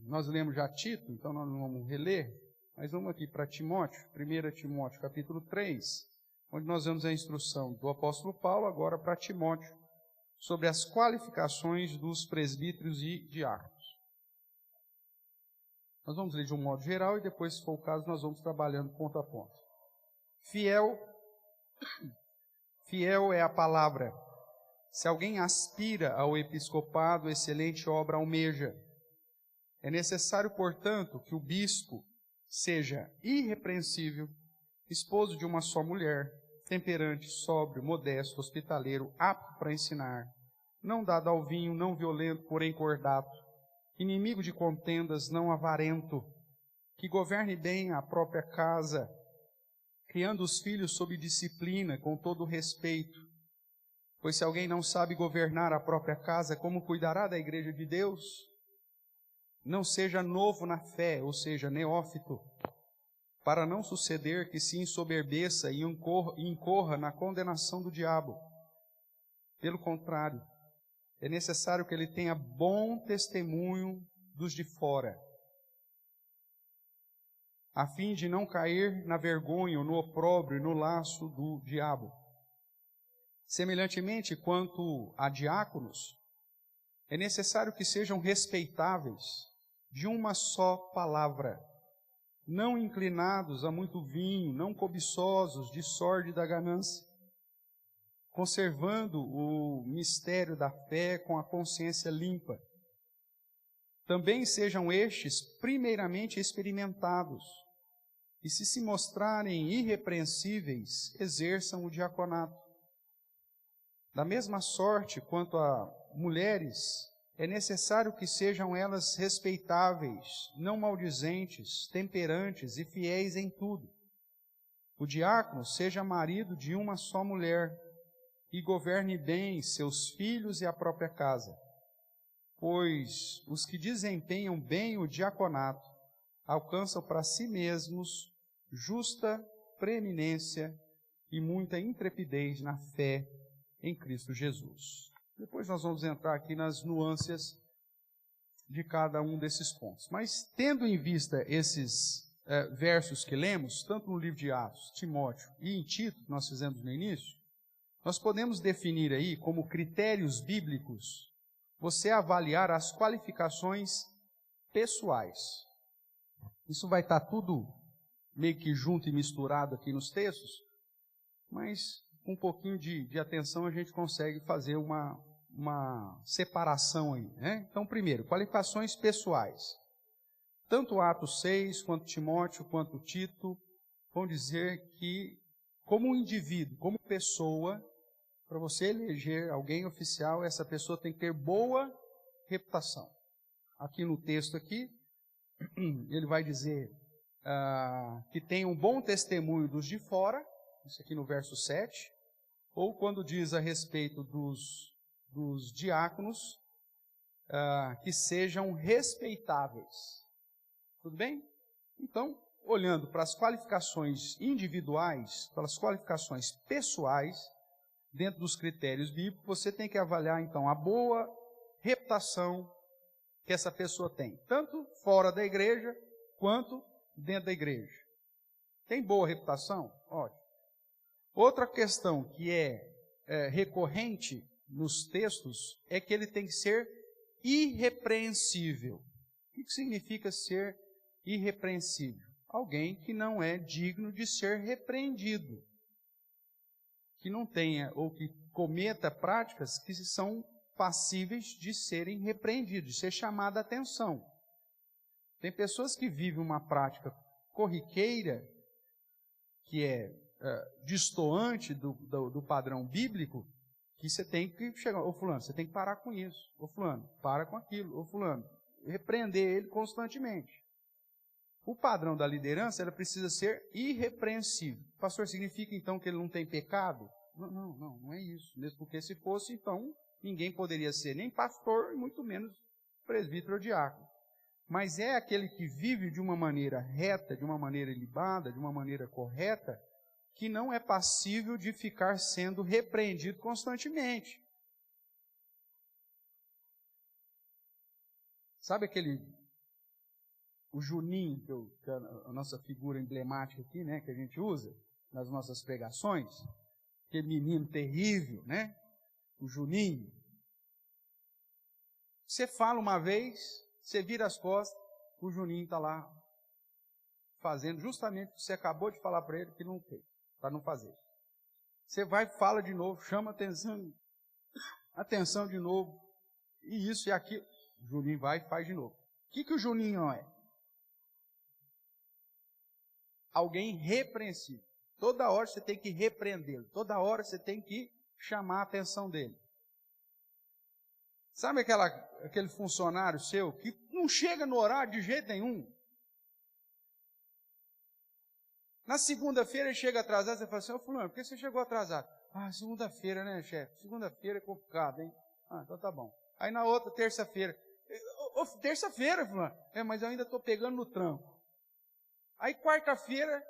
Nós lemos já Tito, então nós não vamos reler, mas vamos aqui para Timóteo, 1 Timóteo capítulo 3, onde nós vemos a instrução do apóstolo Paulo, agora para Timóteo, sobre as qualificações dos presbíteros e diáconos. Nós vamos ler de um modo geral e depois, se for o caso, nós vamos trabalhando ponto a ponto. Fiel é a palavra. Se alguém aspira ao episcopado, excelente obra almeja. É necessário, portanto, que o bispo seja irrepreensível, esposo de uma só mulher, temperante, sóbrio, modesto, hospitaleiro, apto para ensinar, não dado ao vinho, não violento, porém cordato, inimigo de contendas, não avarento, que governe bem a própria casa, criando os filhos sob disciplina, com todo respeito. Pois se alguém não sabe governar a própria casa, como cuidará da igreja de Deus? Não seja novo na fé, ou seja, neófito, para não suceder que se ensoberbeça e incorra na condenação do diabo. Pelo contrário, é necessário que ele tenha bom testemunho dos de fora, a fim de não cair na vergonha, no opróbrio e no laço do diabo. Semelhantemente, quanto a diáconos, é necessário que sejam respeitáveis, de uma só palavra, não inclinados a muito vinho, não cobiçosos de sórdida ganância, conservando o mistério da fé com a consciência limpa. Também sejam estes primeiramente experimentados, e se mostrarem irrepreensíveis, exerçam o diaconato. Da mesma sorte, quanto a mulheres, é necessário que sejam elas respeitáveis, não maldizentes, temperantes e fiéis em tudo. O diácono seja marido de uma só mulher e governe bem seus filhos e a própria casa. Pois os que desempenham bem o diaconato alcançam para si mesmos justa preeminência e muita intrepidez na fé em Cristo Jesus. Depois nós vamos entrar aqui nas nuances de cada um desses pontos. Mas, tendo em vista esses versos que lemos, tanto no livro de Atos, Timóteo e em Tito, que nós fizemos no início, nós podemos definir aí como critérios bíblicos você avaliar as qualificações pessoais. Isso vai estar tudo meio que junto e misturado aqui nos textos, mas com um pouquinho de atenção a gente consegue fazer uma separação aí, né? Então, primeiro, qualificações pessoais. Tanto Atos 6, quanto Timóteo, quanto Tito, vão dizer que, como um indivíduo, como pessoa, para você eleger alguém oficial, essa pessoa tem que ter boa reputação. Aqui no texto aqui, ele vai dizer que tem um bom testemunho dos de fora, isso aqui no verso 7, ou quando diz a respeito dos diáconos, que sejam respeitáveis. Tudo bem? Então, olhando para as qualificações individuais, para as qualificações pessoais, dentro dos critérios bíblicos, você tem que avaliar, então, a boa reputação que essa pessoa tem, tanto fora da igreja, quanto dentro da igreja. Tem boa reputação? Ótimo. Outra questão que é recorrente nos textos é que ele tem que ser irrepreensível. O que significa ser irrepreensível? Alguém que não é digno de ser repreendido, que não tenha ou que cometa práticas que são passíveis de serem repreendidos, de ser chamada a atenção. Tem pessoas que vivem uma prática corriqueira, que é destoante do padrão bíblico, que você tem que chegar, ô fulano, você tem que parar com isso, ô fulano, para com aquilo, ô fulano, repreender ele constantemente. O padrão da liderança, ela precisa ser irrepreensível. Pastor, significa então que ele não tem pecado? Não é isso. Mesmo porque se fosse, então, ninguém poderia ser nem pastor, e muito menos presbítero ou diácono. Mas é aquele que vive de uma maneira reta, de uma maneira ilibada, de uma maneira correta, que não é passível de ficar sendo repreendido constantemente. Sabe o Juninho, que é a nossa figura emblemática aqui, né, que a gente usa nas nossas pregações? Aquele menino terrível, né? O Juninho. Você fala uma vez, você vira as costas, o Juninho está lá fazendo justamente o que você acabou de falar para ele que não fez, para não fazer. Você vai, fala de novo, chama atenção de novo, e isso e aquilo. O Juninho vai e faz de novo. O que o Juninho é? Alguém repreensível. Toda hora você tem que repreendê-lo. Toda hora você tem que chamar a atenção dele. Sabe aquele funcionário seu que não chega no horário de jeito nenhum? Na segunda-feira ele chega atrasado, você fala assim, ô fulano, por que você chegou atrasado? Ah, segunda-feira, né, chefe? Segunda-feira é complicado, hein? Ah, então tá bom. Aí na outra, terça-feira. Terça-feira, fulano. Mas eu ainda estou pegando no tranco. Aí quarta-feira,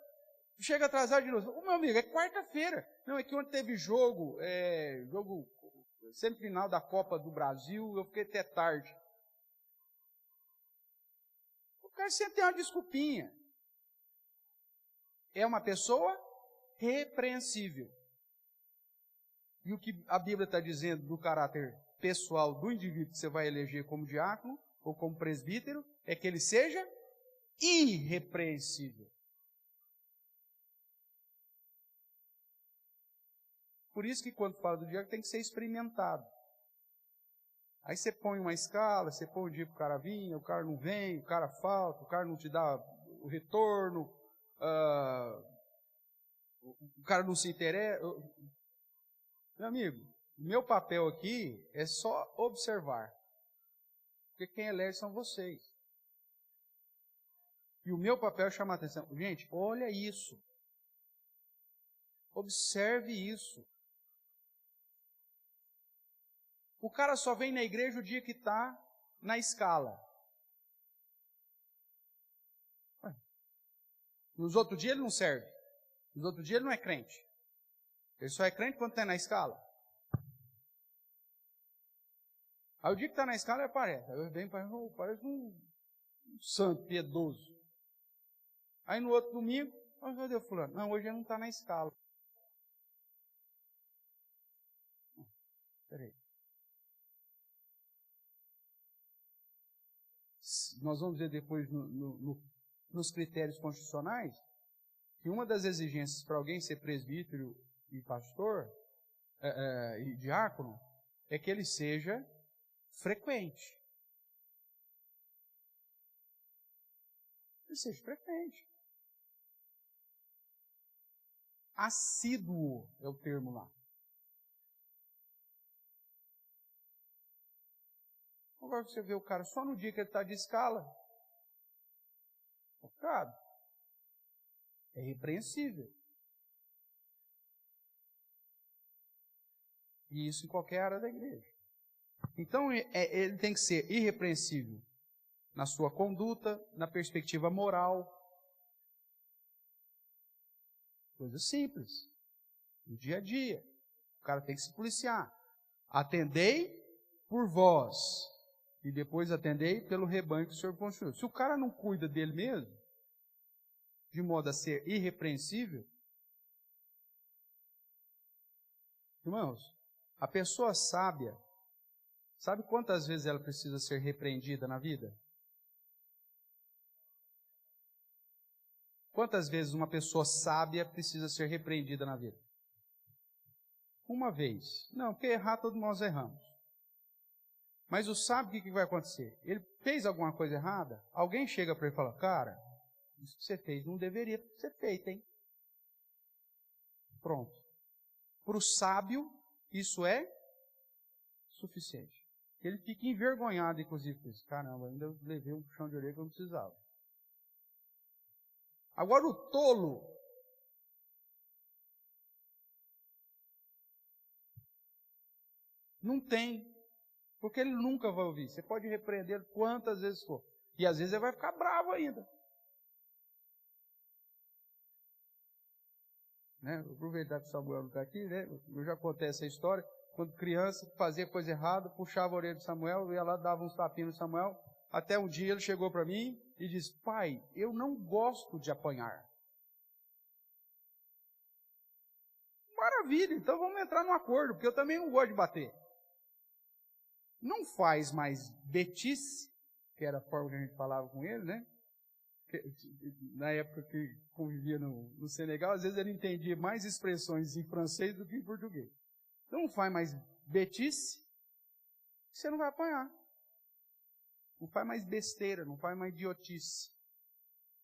chega atrasado de novo. Ô, meu amigo, é quarta-feira. Não, é que ontem teve jogo semifinal da Copa do Brasil, eu fiquei até tarde. O cara sempre tem uma desculpinha. É uma pessoa repreensível. E o que a Bíblia está dizendo do caráter pessoal do indivíduo que você vai eleger como diácono ou como presbítero é que ele seja irrepreensível. Por isso que quando fala do diácono tem que ser experimentado. Aí você põe uma escala, você põe um dia para o cara vir, o cara não vem, o cara falta, o cara não te dá o retorno, o cara não se interessa. Meu amigo, meu papel aqui é só observar. Porque quem elege são vocês. E o meu papel é chamar a atenção. Gente, olha isso. Observe isso. O cara só vem na igreja o dia que está na escala. Nos outros dias ele não serve. Nos outros dias ele não é crente. Ele só é crente quando está na escala. Aí o dia que está na escala ele aparece. Aí vem parece um santo piedoso. Aí no outro domingo, cadê o fulano? Não, hoje ele não está na escala. Peraí. Nós vamos ver depois nos critérios constitucionais que uma das exigências para alguém ser presbítero e pastor e diácono é que ele seja frequente. Ele seja frequente. Assíduo é o termo lá. Agora você vê o cara só no dia que ele está de escala. Focado. É irrepreensível. E isso em qualquer área da igreja. Então, ele tem que ser irrepreensível na sua conduta, na perspectiva moral. Coisa simples. No dia a dia. O cara tem que se policiar. Atendei por vós. E depois atendei pelo rebanho que o Senhor construiu. Se o cara não cuida dele mesmo, de modo a ser irrepreensível, irmãos, a pessoa sábia, sabe quantas vezes ela precisa ser repreendida na vida? Quantas vezes uma pessoa sábia precisa ser repreendida na vida? Uma vez. Não, porque errar todos nós erramos. Mas o sábio, o que vai acontecer? Ele fez alguma coisa errada, alguém chega para ele e fala, cara, isso que você fez não deveria ser feito, hein? Pronto. Para o sábio, isso é suficiente. Ele fica envergonhado, inclusive, com isso. Caramba, ainda levei um puxão de orelha que eu não precisava. Agora o tolo, não tem Porque ele nunca vai ouvir. Você pode repreender quantas vezes for. E às vezes ele vai ficar bravo ainda. Né? Vou aproveitar que o Samuel não está aqui, né? Eu já contei essa história. Quando criança, fazia coisa errada, puxava a orelha do Samuel, ia lá, dava uns tapinhos no Samuel. Até um dia ele chegou para mim e disse: pai, eu não gosto de apanhar. Maravilha, então vamos entrar num acordo, porque eu também não gosto de bater. Não faz mais betice, que era a forma que a gente falava com ele, né? Na época que convivia no Senegal, às vezes ele entendia mais expressões em francês do que em português. Então não faz mais betice, você não vai apanhar. Não faz mais besteira, não faz mais idiotice.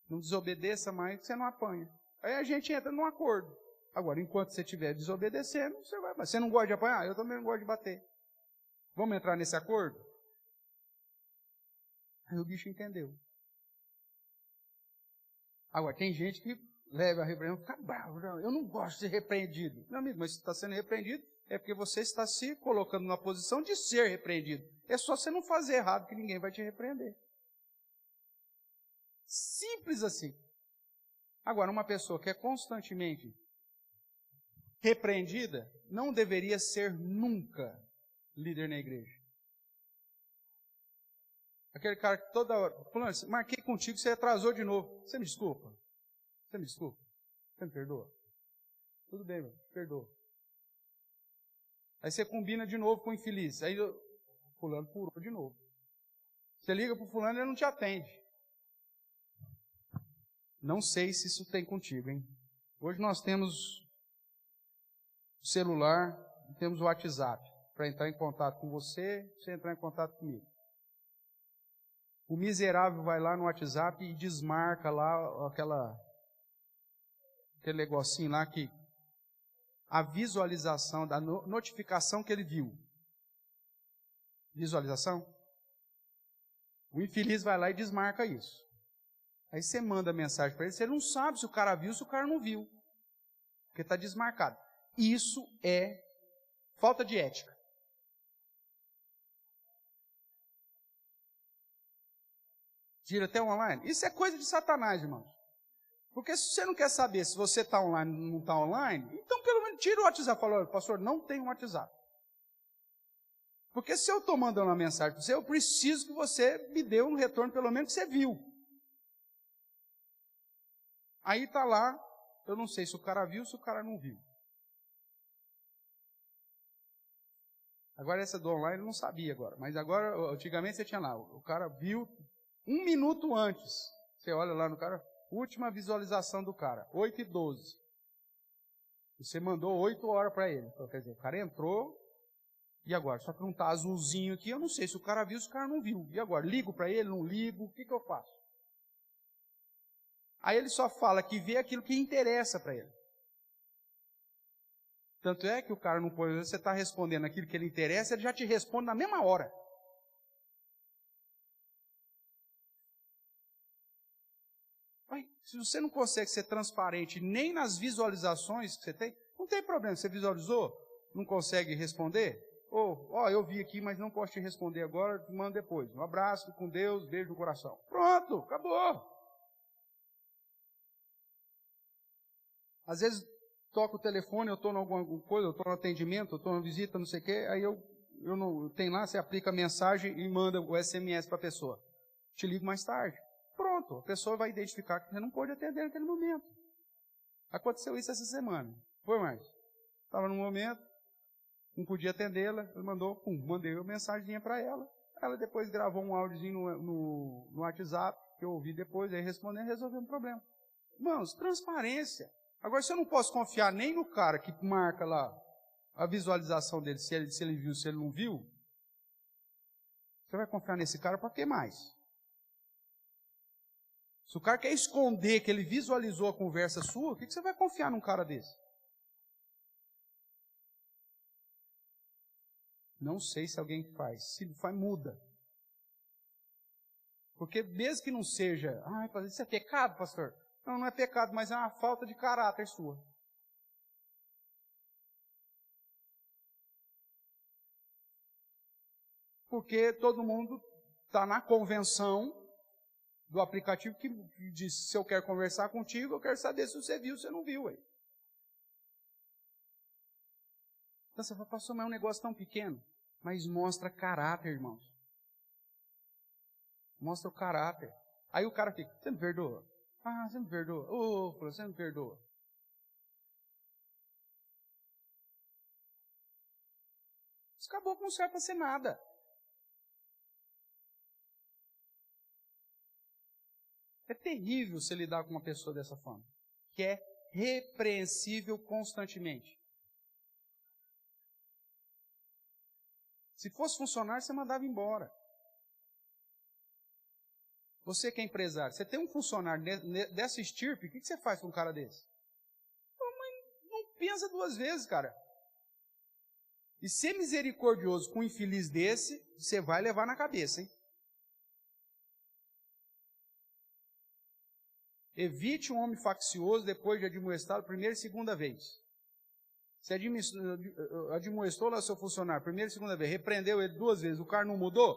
Não desobedeça mais, você não apanha. Aí a gente entra num acordo. Agora, enquanto você estiver desobedecendo, você vai. Você não gosta de apanhar? Eu também não gosto de bater. Vamos entrar nesse acordo? Aí o bicho entendeu. Agora, tem gente que leva a repreensão e fica bravo. Eu não gosto de ser repreendido. Meu amigo, mas se está sendo repreendido, é porque você está se colocando numa posição de ser repreendido. É só você não fazer errado que ninguém vai te repreender. Simples assim. Agora, uma pessoa que é constantemente repreendida não deveria ser nunca líder na igreja. Aquele cara que toda hora, falando assim, marquei contigo, você atrasou de novo. Você me desculpa? Você me desculpa? Você me perdoa? Tudo bem, meu, perdoa. Aí você combina de novo com o infeliz. Aí o fulano furou de novo. Você liga para o fulano e ele não te atende. Não sei se isso tem contigo, hein? Hoje nós temos celular, temos o WhatsApp para entrar em contato com você, você entrar em contato comigo. O miserável vai lá no WhatsApp e desmarca lá aquele negocinho lá que a visualização da notificação que ele viu. Visualização? O infeliz vai lá e desmarca isso. Aí você manda mensagem para ele, você não sabe se o cara viu ou se o cara não viu. Porque está desmarcado. Isso é falta de ética. Tira até online. Isso é coisa de Satanás, irmãos. Porque se você não quer saber se você está online ou não está online, então pelo menos tira o WhatsApp. Fala, pastor, não tem um WhatsApp. Porque se eu estou mandando uma mensagem para você, eu preciso que você me dê um retorno, pelo menos que você viu. Aí está lá, eu não sei se o cara viu ou se o cara não viu. Agora essa do online eu não sabia agora. Mas agora, antigamente você tinha lá, o cara viu 1 minuto antes. Você olha lá no cara, última visualização do cara, 8h12. Você mandou 8 horas para ele. Então, quer dizer, o cara entrou, e agora? Só que não está azulzinho aqui, eu não sei se o cara viu ou se o cara não viu. E agora? Ligo para ele, não ligo, o que eu faço? Aí ele só fala que vê aquilo que interessa para ele. Tanto é que o cara não põe, você está respondendo aquilo que ele interessa, ele já te responde na mesma hora. Se você não consegue ser transparente nem nas visualizações que você tem, não tem problema. Você visualizou, não consegue responder? Ou, eu vi aqui, mas não posso te responder agora, te mando depois. Um abraço, com Deus, beijo no coração. Pronto, acabou. Às vezes, toco o telefone, eu estou em alguma coisa, eu estou no atendimento, eu estou na visita, não sei o quê, aí eu tenho lá, você aplica a mensagem e manda o SMS para a pessoa. Te ligo mais tarde. Pronto, a pessoa vai identificar que você não pôde atender naquele momento. Aconteceu isso essa semana. Foi mais. Estava no momento, não podia atendê-la, ele mandou, mandei uma mensagenzinha para ela. Ela depois gravou um áudiozinho no WhatsApp, que eu ouvi depois, aí respondendo, resolveu o problema. Irmãos, transparência. Agora, se eu não posso confiar nem no cara que marca lá a visualização dele, se ele viu, se ele não viu, você vai confiar nesse cara para quê mais? Se o cara quer esconder que ele visualizou a conversa sua, o que você vai confiar num cara desse? Não sei se alguém faz. Se faz, muda. Porque mesmo que não seja, isso é pecado, pastor? Não, não é pecado, mas é uma falta de caráter sua. Porque todo mundo está na convenção do aplicativo que diz, se eu quero conversar contigo, eu quero saber se você viu ou se não viu. Aí. Então você fala, pastor, mas é um negócio tão pequeno. Mas mostra caráter, irmãos. Mostra o caráter. Aí o cara fica, você me perdoa? Ah, você me perdoa? Ô, você me perdoa? Isso acabou que não serve para ser nada. É terrível você lidar com uma pessoa dessa forma, que é repreensível constantemente. Se fosse funcionário, você mandava embora. Você que é empresário, você tem um funcionário dessa estirpe, o que você faz com um cara desse? Não pensa duas vezes, cara. E ser misericordioso com um infeliz desse, você vai levar na cabeça, hein? Evite um homem faccioso depois de admoestá-lo primeira e segunda vez. Você admoestou lá seu funcionário primeira e segunda vez, repreendeu ele 2 vezes, o cara não mudou?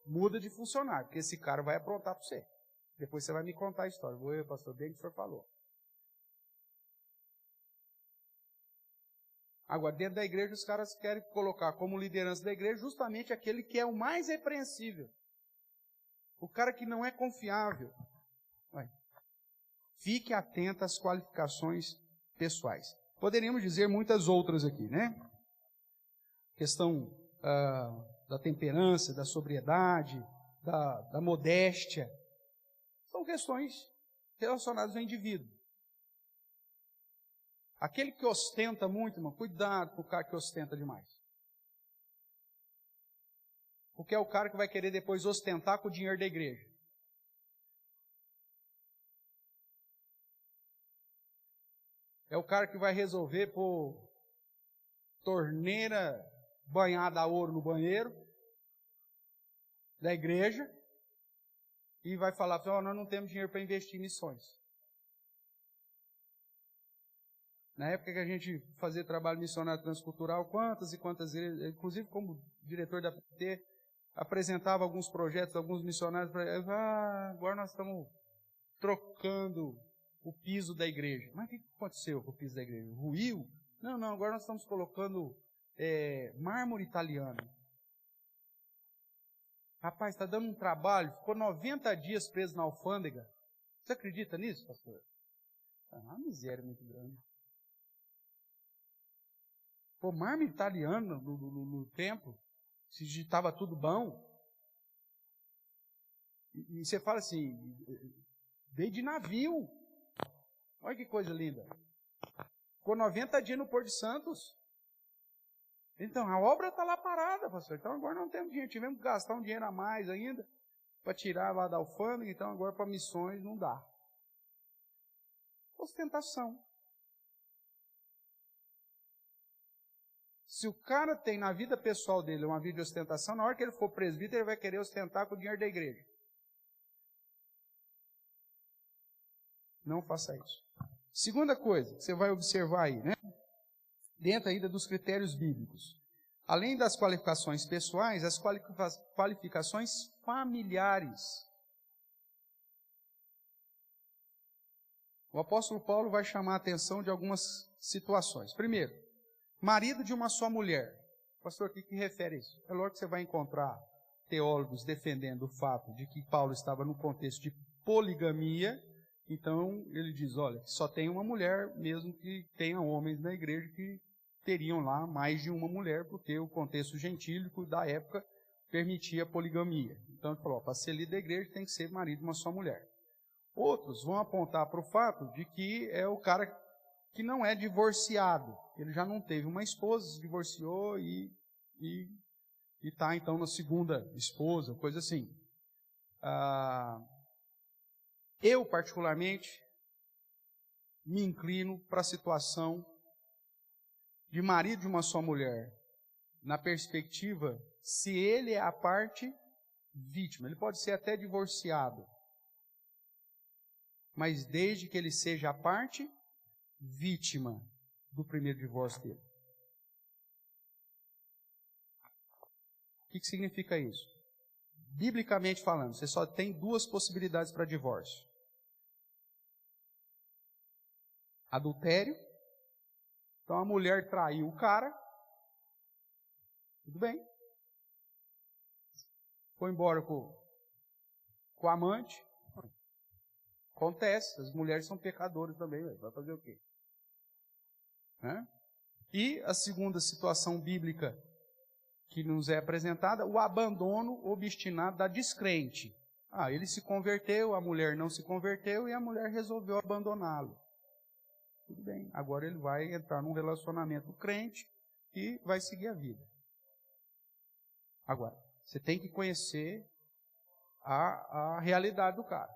Muda de funcionário, porque esse cara vai aprontar para você. Depois você vai me contar a história. Vou, pastor, bem que o senhor falou. Agora, dentro da igreja, os caras querem colocar como liderança da igreja justamente aquele que é o mais repreensível. O cara que não é confiável. Fique atento às qualificações pessoais. Poderíamos dizer muitas outras aqui, né? Questão da temperança, da sobriedade, da modéstia. São questões relacionadas ao indivíduo. Aquele que ostenta muito, irmão, cuidado com o cara que ostenta demais. Porque é o cara que vai querer depois ostentar com o dinheiro da igreja. É o cara que vai resolver pôr torneira banhada a ouro no banheiro da igreja e vai falar, nós não temos dinheiro para investir em missões. Na época que a gente fazia trabalho missionário transcultural, quantas e quantas vezes, inclusive como diretor da PT, apresentava alguns projetos, alguns missionários, agora nós estamos trocando o piso da igreja. Mas o que aconteceu com o piso da igreja? Ruiu? Não, agora nós estamos colocando mármore italiano. Rapaz, está dando um trabalho, ficou 90 dias preso na alfândega. Você acredita nisso, pastor? É uma miséria muito grande. Pô, mármore italiano no templo, se estava tudo bom. E você fala assim, veio de navio. Olha que coisa linda. Ficou 90 dias no Porto de Santos. Então, a obra está lá parada, pastor. Então, agora não temos dinheiro. Tivemos que gastar um dinheiro a mais ainda para tirar lá da alfândega. Então, agora para missões não dá. Ostentação. Se o cara tem na vida pessoal dele uma vida de ostentação, na hora que ele for presbítero, ele vai querer ostentar com o dinheiro da igreja. Não faça isso. Segunda coisa que você vai observar aí, né? Dentro ainda dos critérios bíblicos. Além das qualificações pessoais, as qualificações familiares. O apóstolo Paulo vai chamar a atenção de algumas situações. Primeiro, marido de uma só mulher. Pastor, o que refere a isso? É lógico que você vai encontrar teólogos defendendo o fato de que Paulo estava no contexto de poligamia. Então, ele diz, olha, só tem uma mulher, mesmo que tenha homens na igreja que teriam lá mais de uma mulher, porque o contexto gentílico da época permitia a poligamia. Então, ele falou, para ser líder da igreja tem que ser marido de uma só mulher. Outros vão apontar para o fato de que é o cara que não é divorciado. Ele já não teve uma esposa, se divorciou e está, então, na segunda esposa, coisa assim. Eu, particularmente, me inclino para a situação de marido de uma só mulher, na perspectiva, se ele é a parte vítima. Ele pode ser até divorciado, mas desde que ele seja a parte vítima do primeiro divórcio dele. que significa isso? Biblicamente falando, você só tem duas possibilidades para divórcio. Adultério. Então a mulher traiu o cara. Tudo bem. Foi embora com o amante. Acontece, as mulheres são pecadoras também, vai fazer o quê? E a segunda situação bíblica que nos é apresentada, o abandono obstinado da descrente. Ele se converteu, a mulher não se converteu e a mulher resolveu abandoná-lo. Tudo bem, agora ele vai entrar num relacionamento crente e vai seguir a vida. Agora, você tem que conhecer a realidade do cara.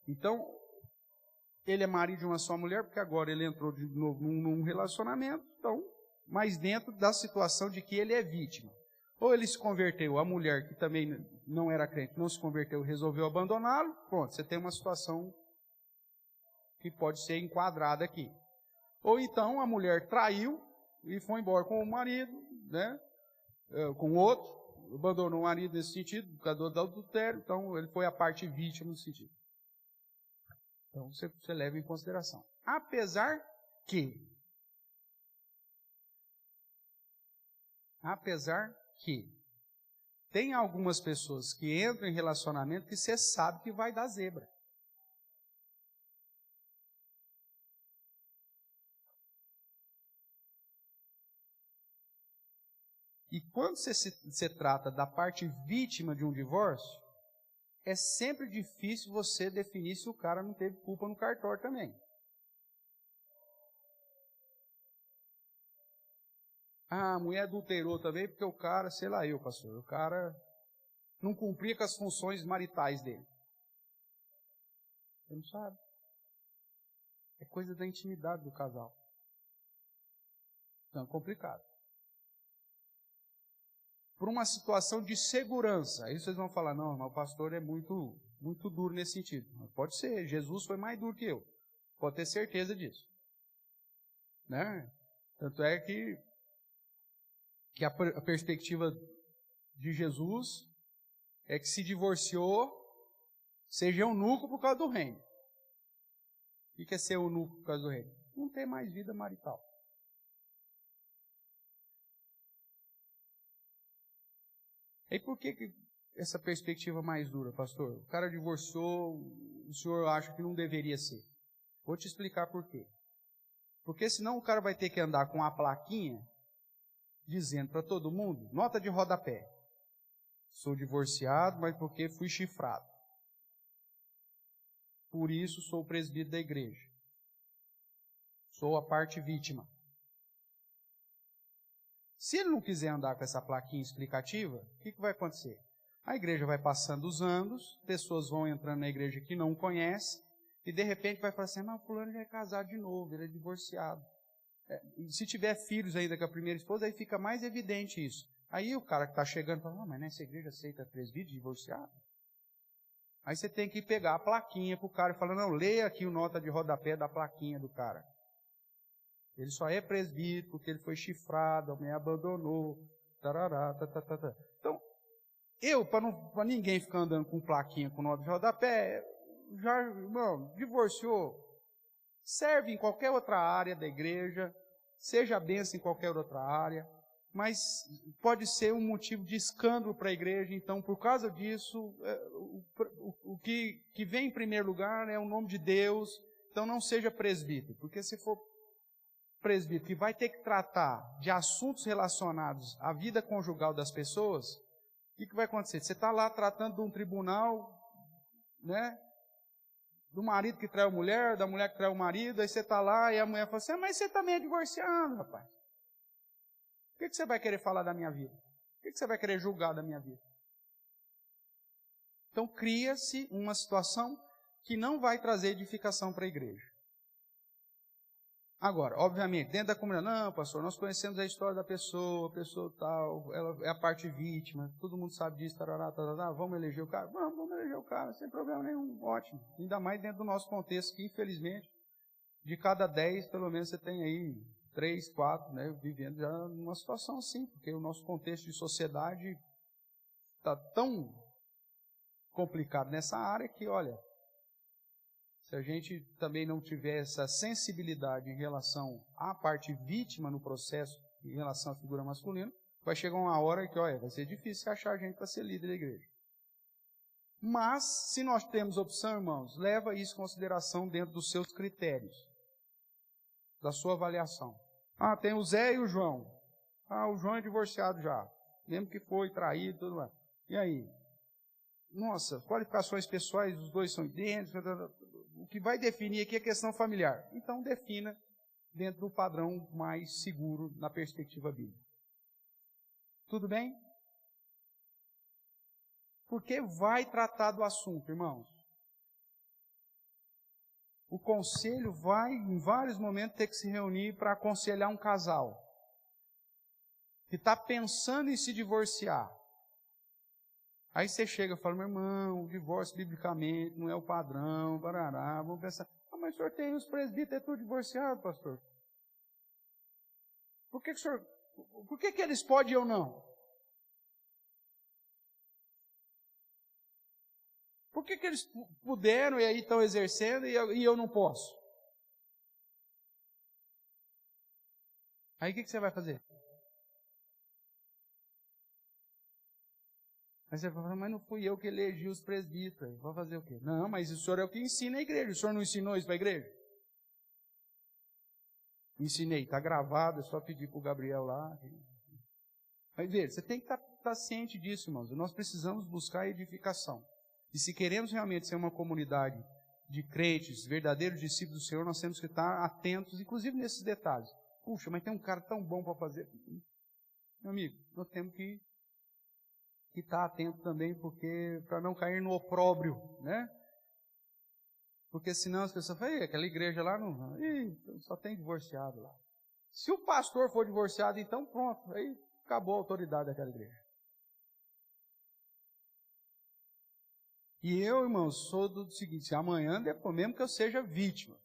Então, ele é marido de uma só mulher, porque agora ele entrou de novo num relacionamento, então, mas dentro da situação de que ele é vítima. Ou ele se converteu, a mulher que também não era crente, não se converteu, resolveu abandoná-lo, pronto, você tem uma situação que pode ser enquadrada aqui. Ou então a mulher traiu e foi embora com o marido, né, com o outro, abandonou o marido nesse sentido, por causa do adultério, então ele foi a parte vítima nesse sentido. Então você leva em consideração. Apesar que tem algumas pessoas que entram em relacionamento que você sabe que vai dar zebra. E quando você trata da parte vítima de um divórcio, é sempre difícil você definir se o cara não teve culpa no cartório também. A mulher adulterou também porque o cara, sei lá eu, pastor, o cara não cumpria com as funções maritais dele. Você não sabe. É coisa da intimidade do casal. Então é complicado. Por uma situação de segurança. Aí vocês vão falar, não, mas o pastor é muito duro nesse sentido. Pode ser, Jesus foi mais duro que eu. Pode ter certeza disso. Né? Tanto é que a perspectiva de Jesus é que se divorciou, seja eunuco por causa do reino. O que é ser eunuco por causa do reino? Não ter mais vida marital. E por que essa perspectiva mais dura, pastor? O cara divorciou, o senhor acha que não deveria ser. Vou te explicar por quê. Porque senão o cara vai ter que andar com a plaquinha dizendo para todo mundo, nota de rodapé. Sou divorciado, mas porque fui chifrado. Por isso sou o presbítero da igreja. Sou a parte vítima. Se ele não quiser andar com essa plaquinha explicativa, o que vai acontecer? A igreja vai passando os anos, pessoas vão entrando na igreja que não conhecem, e de repente vai falar assim, mas o fulano já é casado de novo, ele é divorciado. Se tiver filhos ainda com a primeira esposa, aí fica mais evidente isso. Aí o cara que está chegando fala, mas nessa igreja aceita presbítero divorciado? Aí você tem que pegar a plaquinha para o cara e falar, não, leia aqui o nota de rodapé da plaquinha do cara. Ele só é presbítero porque ele foi chifrado, a mulher abandonou, tarará, tatatata. Então, para ninguém ficar andando com plaquinha com nota de rodapé, já, irmão, divorciou, serve em qualquer outra área da igreja, seja bênção em qualquer outra área, mas pode ser um motivo de escândalo para a igreja, então, por causa disso, o que vem em primeiro lugar é o nome de Deus, então não seja presbítero, porque se for presbítero que vai ter que tratar de assuntos relacionados à vida conjugal das pessoas, o que vai acontecer? Você está lá tratando de um tribunal, né? Do marido que trai a mulher, da mulher que trai o marido, aí você está lá e a mulher fala assim, mas você também é divorciado, rapaz. O que você vai querer falar da minha vida? O que você vai querer julgar da minha vida? Então cria-se uma situação que não vai trazer edificação para a igreja. Agora, obviamente, dentro da comunidade, não, pastor, nós conhecemos a história da pessoa, a pessoa tal, ela é a parte vítima, todo mundo sabe disso, tarará, tarará, vamos eleger o cara? Vamos eleger o cara, sem problema nenhum, ótimo. Ainda mais dentro do nosso contexto, que infelizmente, de cada 10, pelo menos você tem aí 3, 4, né, vivendo já numa situação assim, porque o nosso contexto de sociedade está tão complicado nessa área que, olha, se a gente também não tiver essa sensibilidade em relação à parte vítima no processo, em relação à figura masculina, vai chegar uma hora que, olha, vai ser difícil achar gente para ser líder da igreja. Mas, se nós temos opção, irmãos, leva isso em consideração dentro dos seus critérios, da sua avaliação. Ah, tem o Zé e o João. Ah, o João é divorciado já, mesmo que foi traído, tudo mais. E aí? Nossa, qualificações pessoais, os dois são idênticos. O que vai definir aqui é a questão familiar. Então, defina dentro do padrão mais seguro na perspectiva bíblica. Tudo bem? Porque vai tratar do assunto, irmãos. O conselho vai, em vários momentos, ter que se reunir para aconselhar um casal que está pensando em se divorciar. Aí você chega e fala, meu irmão, o divórcio biblicamente não é o padrão, barará, vamos pensar, mas o senhor tem os presbíteros, é tudo divorciado, pastor. Por que eles podem e eu não? Por que eles puderam e aí estão exercendo e eu não posso? Aí o que você vai fazer? Aí você vai falar, mas não fui eu que elegi os presbíteros. Vou fazer o quê? Não, mas o senhor é o que ensina a igreja. O senhor não ensinou isso para a igreja? Ensinei, está gravado, é só pedir para o Gabriel lá. Vai ver, você tem que estar ciente disso, irmãos. Nós precisamos buscar edificação. E se queremos realmente ser uma comunidade de crentes, verdadeiros discípulos do Senhor, nós temos que estar atentos, inclusive nesses detalhes. Puxa, mas tem um cara tão bom para fazer. Meu amigo, nós temos que estar atento também, porque para não cair no opróbrio, né? Porque senão as pessoas falam, aquela igreja lá não, só tem divorciado lá. Se o pastor for divorciado, então pronto, aí acabou a autoridade daquela igreja. E eu, irmãos, sou do seguinte, se amanhã, depois mesmo que eu seja vítima,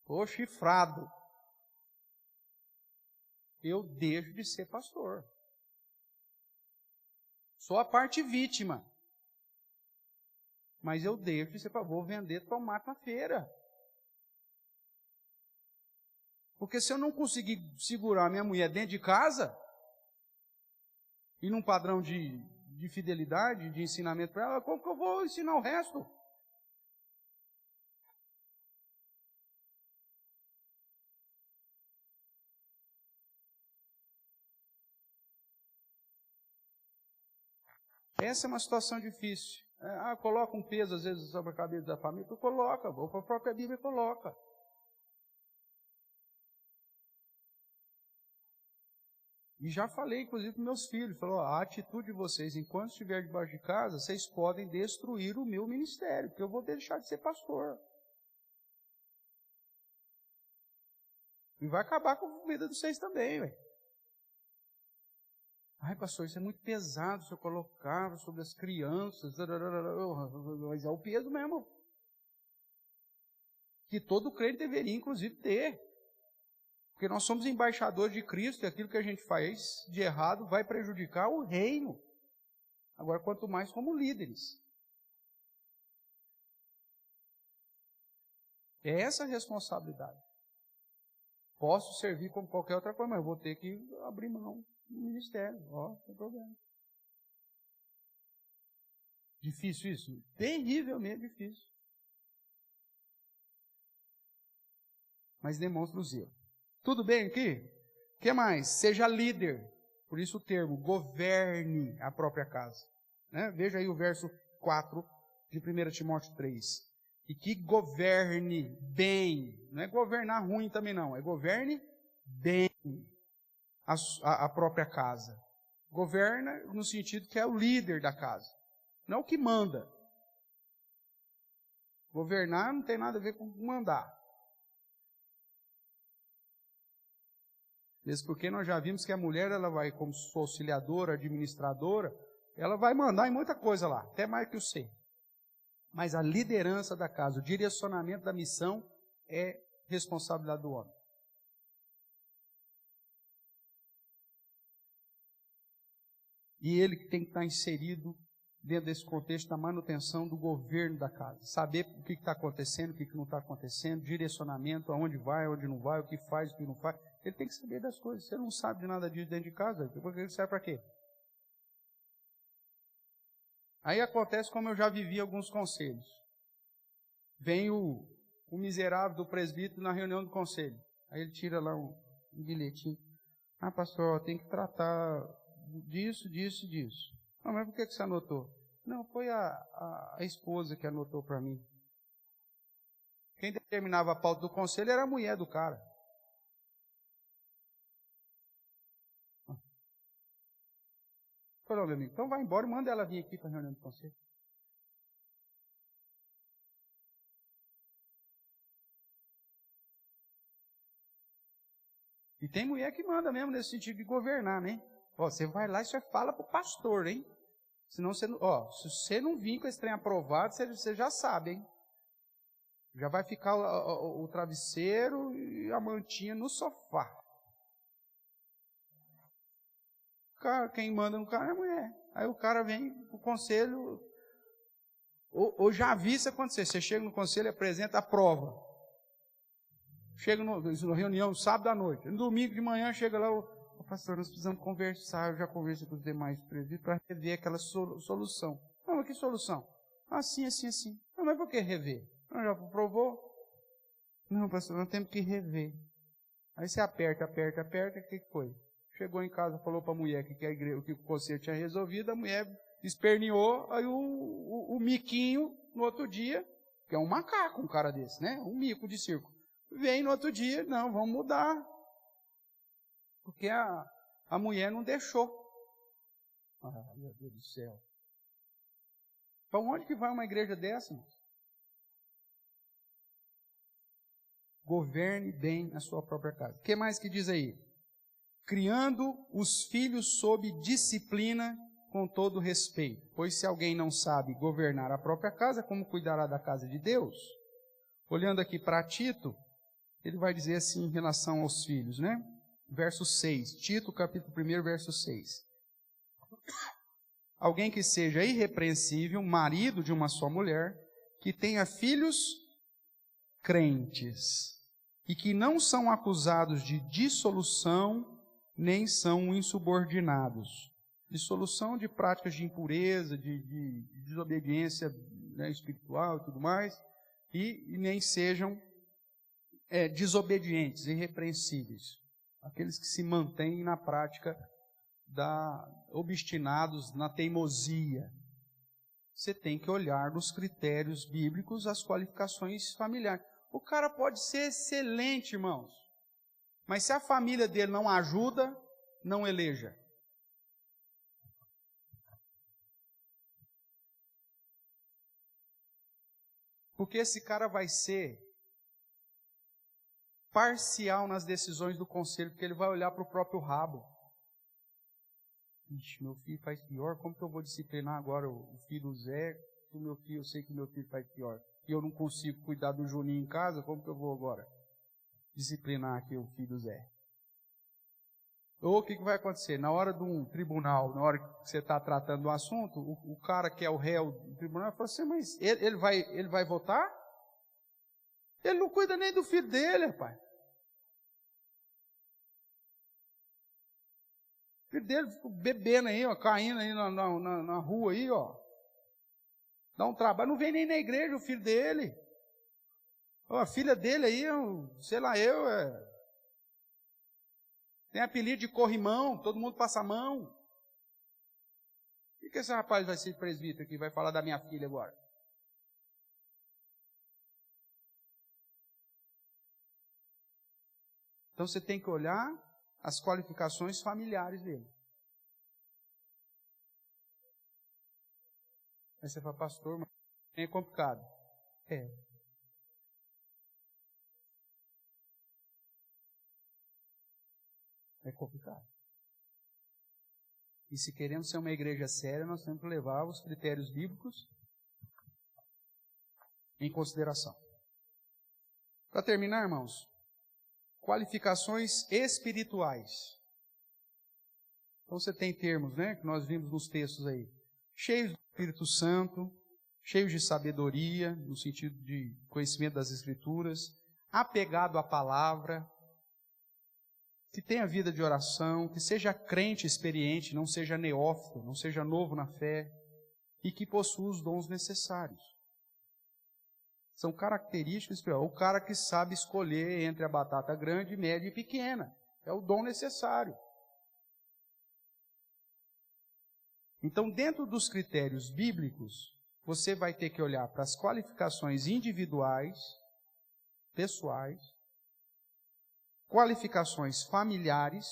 ou chifrado, eu deixo de ser pastor. Sou a parte vítima. Mas eu deixo de ser pastor, vou vender tomate na feira. Porque se eu não conseguir segurar minha mulher dentro de casa, e num padrão de fidelidade, de ensinamento para ela, como que eu vou ensinar o resto? Essa é uma situação difícil. Coloca um peso, às vezes, sobre a cabeça da família. Coloca, a própria Bíblia coloca. E já falei, inclusive, com meus filhos. Falou, a atitude de vocês, enquanto estiver debaixo de casa, vocês podem destruir o meu ministério, porque eu vou deixar de ser pastor. E vai acabar com a vida de vocês também, velho. Ai, pastor, isso é muito pesado, o senhor colocava sobre as crianças. Mas é o peso mesmo. Que todo crente deveria, inclusive, ter. Porque nós somos embaixadores de Cristo e aquilo que a gente faz de errado vai prejudicar o reino. Agora, quanto mais como líderes. É essa a responsabilidade. Posso servir como qualquer outra coisa, mas eu vou ter que abrir mão do ministério. Não tem problema. Difícil isso? Terrivelmente difícil. Mas demonstra o zelo. Tudo bem aqui? O que mais? Seja líder. Por isso o termo, governe a própria casa. Né? Veja aí o verso 4 de 1 Timóteo 3. E que governe bem. Não é governar ruim também não. É governe bem a própria casa. Governa no sentido que é o líder da casa. Não o que manda. Governar não tem nada a ver com mandar. Mesmo porque nós já vimos que a mulher, ela vai, como auxiliadora, administradora, ela vai mandar em muita coisa lá, até mais que o ser. Mas a liderança da casa, o direcionamento da missão é responsabilidade do homem. E ele que tem que estar inserido dentro desse contexto da manutenção do governo da casa. Saber o que está acontecendo, o que não está acontecendo, direcionamento, aonde vai, aonde não vai, o que faz, o que não faz. Ele tem que saber das coisas. Você não sabe de nada disso dentro de casa, depois ele serve para quê? Aí acontece como eu já vivi alguns conselhos. Vem o miserável do presbítero na reunião do conselho. Aí ele tira lá um bilhetinho. Ah, pastor, tem que tratar disso, disso e disso. Ah, mas por que você anotou? Não, foi a esposa que anotou para mim. Quem determinava a pauta do conselho era a mulher do cara. Falou, meu amigo, então vai embora e manda ela vir aqui para a reunião do conselho. E tem mulher que manda mesmo nesse sentido de governar, né? Ó, você vai lá e você fala pro pastor, hein? Senão você, ó, se você não vir com esse trem aprovado, você já sabe, hein? Já vai ficar o travesseiro e a mantinha no sofá. Cara, quem manda no cara é a mulher. Aí o cara vem pro conselho. Ou já vi isso acontecer. Você chega no conselho e apresenta a prova. Chega na reunião sábado à noite. No domingo de manhã chega lá, pastor, nós precisamos conversar. Eu já converso com os demais presbíteros para rever aquela solução. Não, mas que solução? Assim, assim, assim. Não, mas por que rever? Não, já provou? Não, pastor, nós temos que rever. Aí você aperta, o que foi? Chegou em casa, falou para a mulher que o conselho tinha resolvido, a mulher esperneou, aí o miquinho, no outro dia, que é um macaco, um cara desse, né? Um mico de circo. Vem no outro dia, não, vamos mudar. Porque a mulher não deixou. Ah, meu Deus do céu. Para onde que vai uma igreja dessa? Governe bem a sua própria casa. O que mais que diz aí? Criando os filhos sob disciplina com todo respeito. Pois se alguém não sabe governar a própria casa, como cuidará da casa de Deus? Olhando aqui para Tito, ele vai dizer assim em relação aos filhos, né? Verso 6, Tito capítulo 1, verso 6. Alguém que seja irrepreensível, marido de uma só mulher, que tenha filhos crentes, e que não são acusados de dissolução, nem são insubordinados. Dissolução de práticas de impureza, de desobediência, né, espiritual e tudo mais, e nem sejam desobedientes, irrepreensíveis. Aqueles que se mantêm na prática obstinados na teimosia. Você tem que olhar nos critérios bíblicos as qualificações familiares. O cara pode ser excelente, irmãos, mas se a família dele não ajuda, não eleja. Porque esse cara vai ser parcial nas decisões do conselho, porque ele vai olhar para o próprio rabo. Ixi, meu filho faz pior, como que eu vou disciplinar agora o filho do Zé? O meu filho, eu sei que meu filho faz pior. E eu não consigo cuidar do Juninho em casa, como que eu vou agora disciplinar aqui o filho do Zé? Ou o que vai acontecer? Na hora de um tribunal, na hora que você está tratando do assunto, o cara que é o réu do tribunal fala assim, mas ele vai votar? Ele não cuida nem do filho dele, rapaz. O filho dele fica bebendo aí, ó, caindo aí na rua aí, ó. Dá um trabalho, não vem nem na igreja o filho dele. Ó, a filha dele aí, sei lá, tem apelido de corrimão, todo mundo passa a mão. O que esse rapaz vai ser presbítero aqui, vai falar da minha filha agora? Então você tem que olhar as qualificações familiares dele. Aí você fala, pastor, mas é complicado. É complicado. E se queremos ser uma igreja séria, nós temos que levar os critérios bíblicos em consideração. Para terminar, irmãos, qualificações espirituais. Então você tem termos, né, que nós vimos nos textos aí. Cheios do Espírito Santo, cheios de sabedoria, no sentido de conhecimento das Escrituras, apegado à palavra, que tenha vida de oração, que seja crente experiente, não seja neófito, não seja novo na fé, e que possua os dons necessários. São características, o cara que sabe escolher entre a batata grande, média e pequena. É o dom necessário. Então, dentro dos critérios bíblicos, você vai ter que olhar para as qualificações individuais, pessoais, qualificações familiares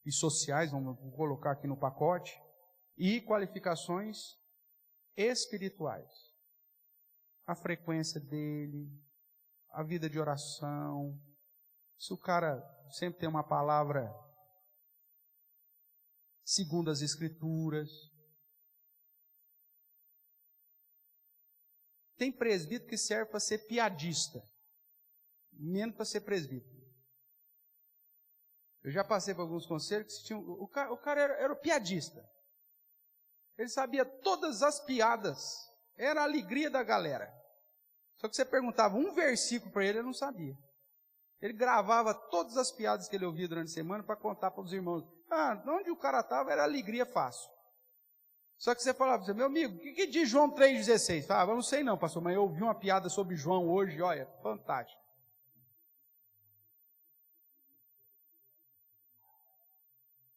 e sociais, vamos colocar aqui no pacote, e qualificações espirituais. A frequência dele, a vida de oração, se o cara sempre tem uma palavra segundo as Escrituras. Tem presbítero que serve para ser piadista, menos para ser presbítero. Eu já passei por alguns conselhos que tinham, o cara era o piadista. Ele sabia todas as piadas, era a alegria da galera. Só que você perguntava um versículo para ele não sabia. Ele gravava todas as piadas que ele ouvia durante a semana para contar para os irmãos. Onde o cara estava era alegria fácil. Só que você falava, meu amigo, o que diz João 3,16? Eu não sei não, pastor, mas eu ouvi uma piada sobre João hoje, olha, fantástico.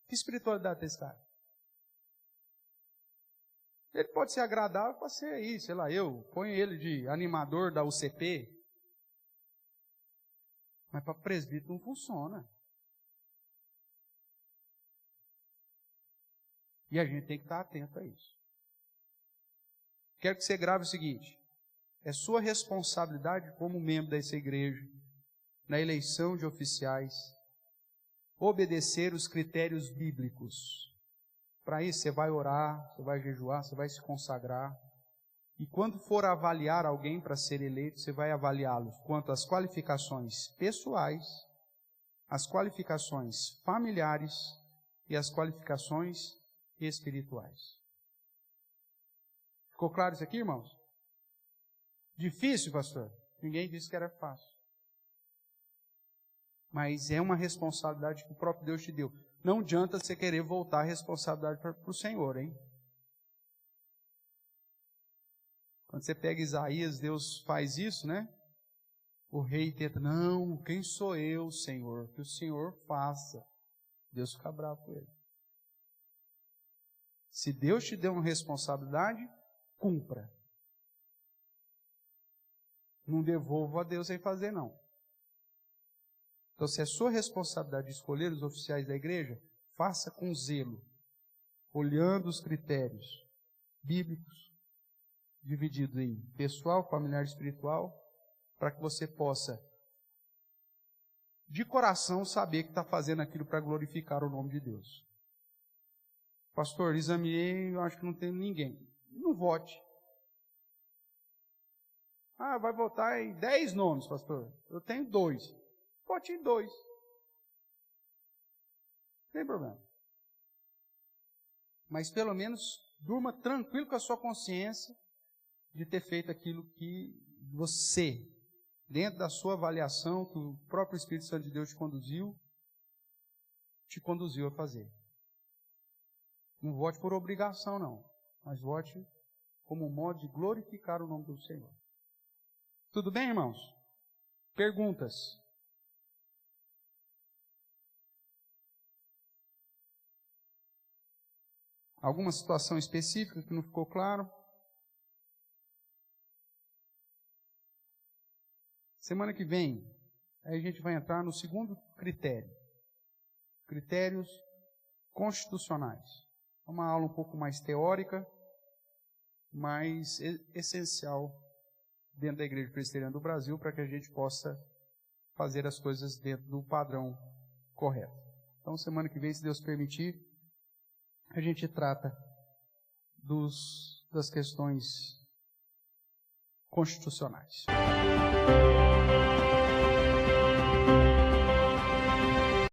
Que espiritualidade tem esse cara? Ele pode ser agradável, pode ser aí, sei lá, eu ponho ele de animador da UCP, mas para presbítero não funciona. E a gente tem que estar atento a isso. Quero que você grave o seguinte: é sua responsabilidade como membro dessa igreja, na eleição de oficiais, obedecer os critérios bíblicos. Para isso, você vai orar, você vai jejuar, você vai se consagrar. E quando for avaliar alguém para ser eleito, você vai avaliá-lo quanto às qualificações pessoais, as qualificações familiares e as qualificações espirituais. Ficou claro isso aqui, irmãos? Difícil, pastor? Ninguém disse que era fácil. Mas é uma responsabilidade que o próprio Deus te deu. Não adianta você querer voltar a responsabilidade para o Senhor, hein? Quando você pega Isaías, Deus faz isso, né? O rei tenta, não, quem sou eu, Senhor? Que o Senhor faça. Deus fica bravo com ele. Se Deus te deu uma responsabilidade, cumpra. Não devolva a Deus sem fazer, não. Então, se é sua responsabilidade de escolher os oficiais da igreja, faça com zelo, olhando os critérios bíblicos, divididos em pessoal, familiar e espiritual, para que você possa, de coração, saber que está fazendo aquilo para glorificar o nome de Deus. Pastor, examinei, eu acho que não tem ninguém. Não vote. Vai votar em 10 nomes, pastor. Eu tenho 2. Vote em 2. Não tem problema. Mas pelo menos durma tranquilo com a sua consciência de ter feito aquilo que você, dentro da sua avaliação, que o próprio Espírito Santo de Deus te conduziu a fazer. Não vote por obrigação, não. Mas vote como um modo de glorificar o nome do Senhor. Tudo bem, irmãos? Perguntas? Alguma situação específica que não ficou claro? Semana que vem, aí a gente vai entrar no segundo critério. Critérios constitucionais. É uma aula um pouco mais teórica, mas essencial dentro da Igreja Presbiteriana do Brasil para que a gente possa fazer as coisas dentro do padrão correto. Então, semana que vem, se Deus permitir, a gente trata das questões constitucionais.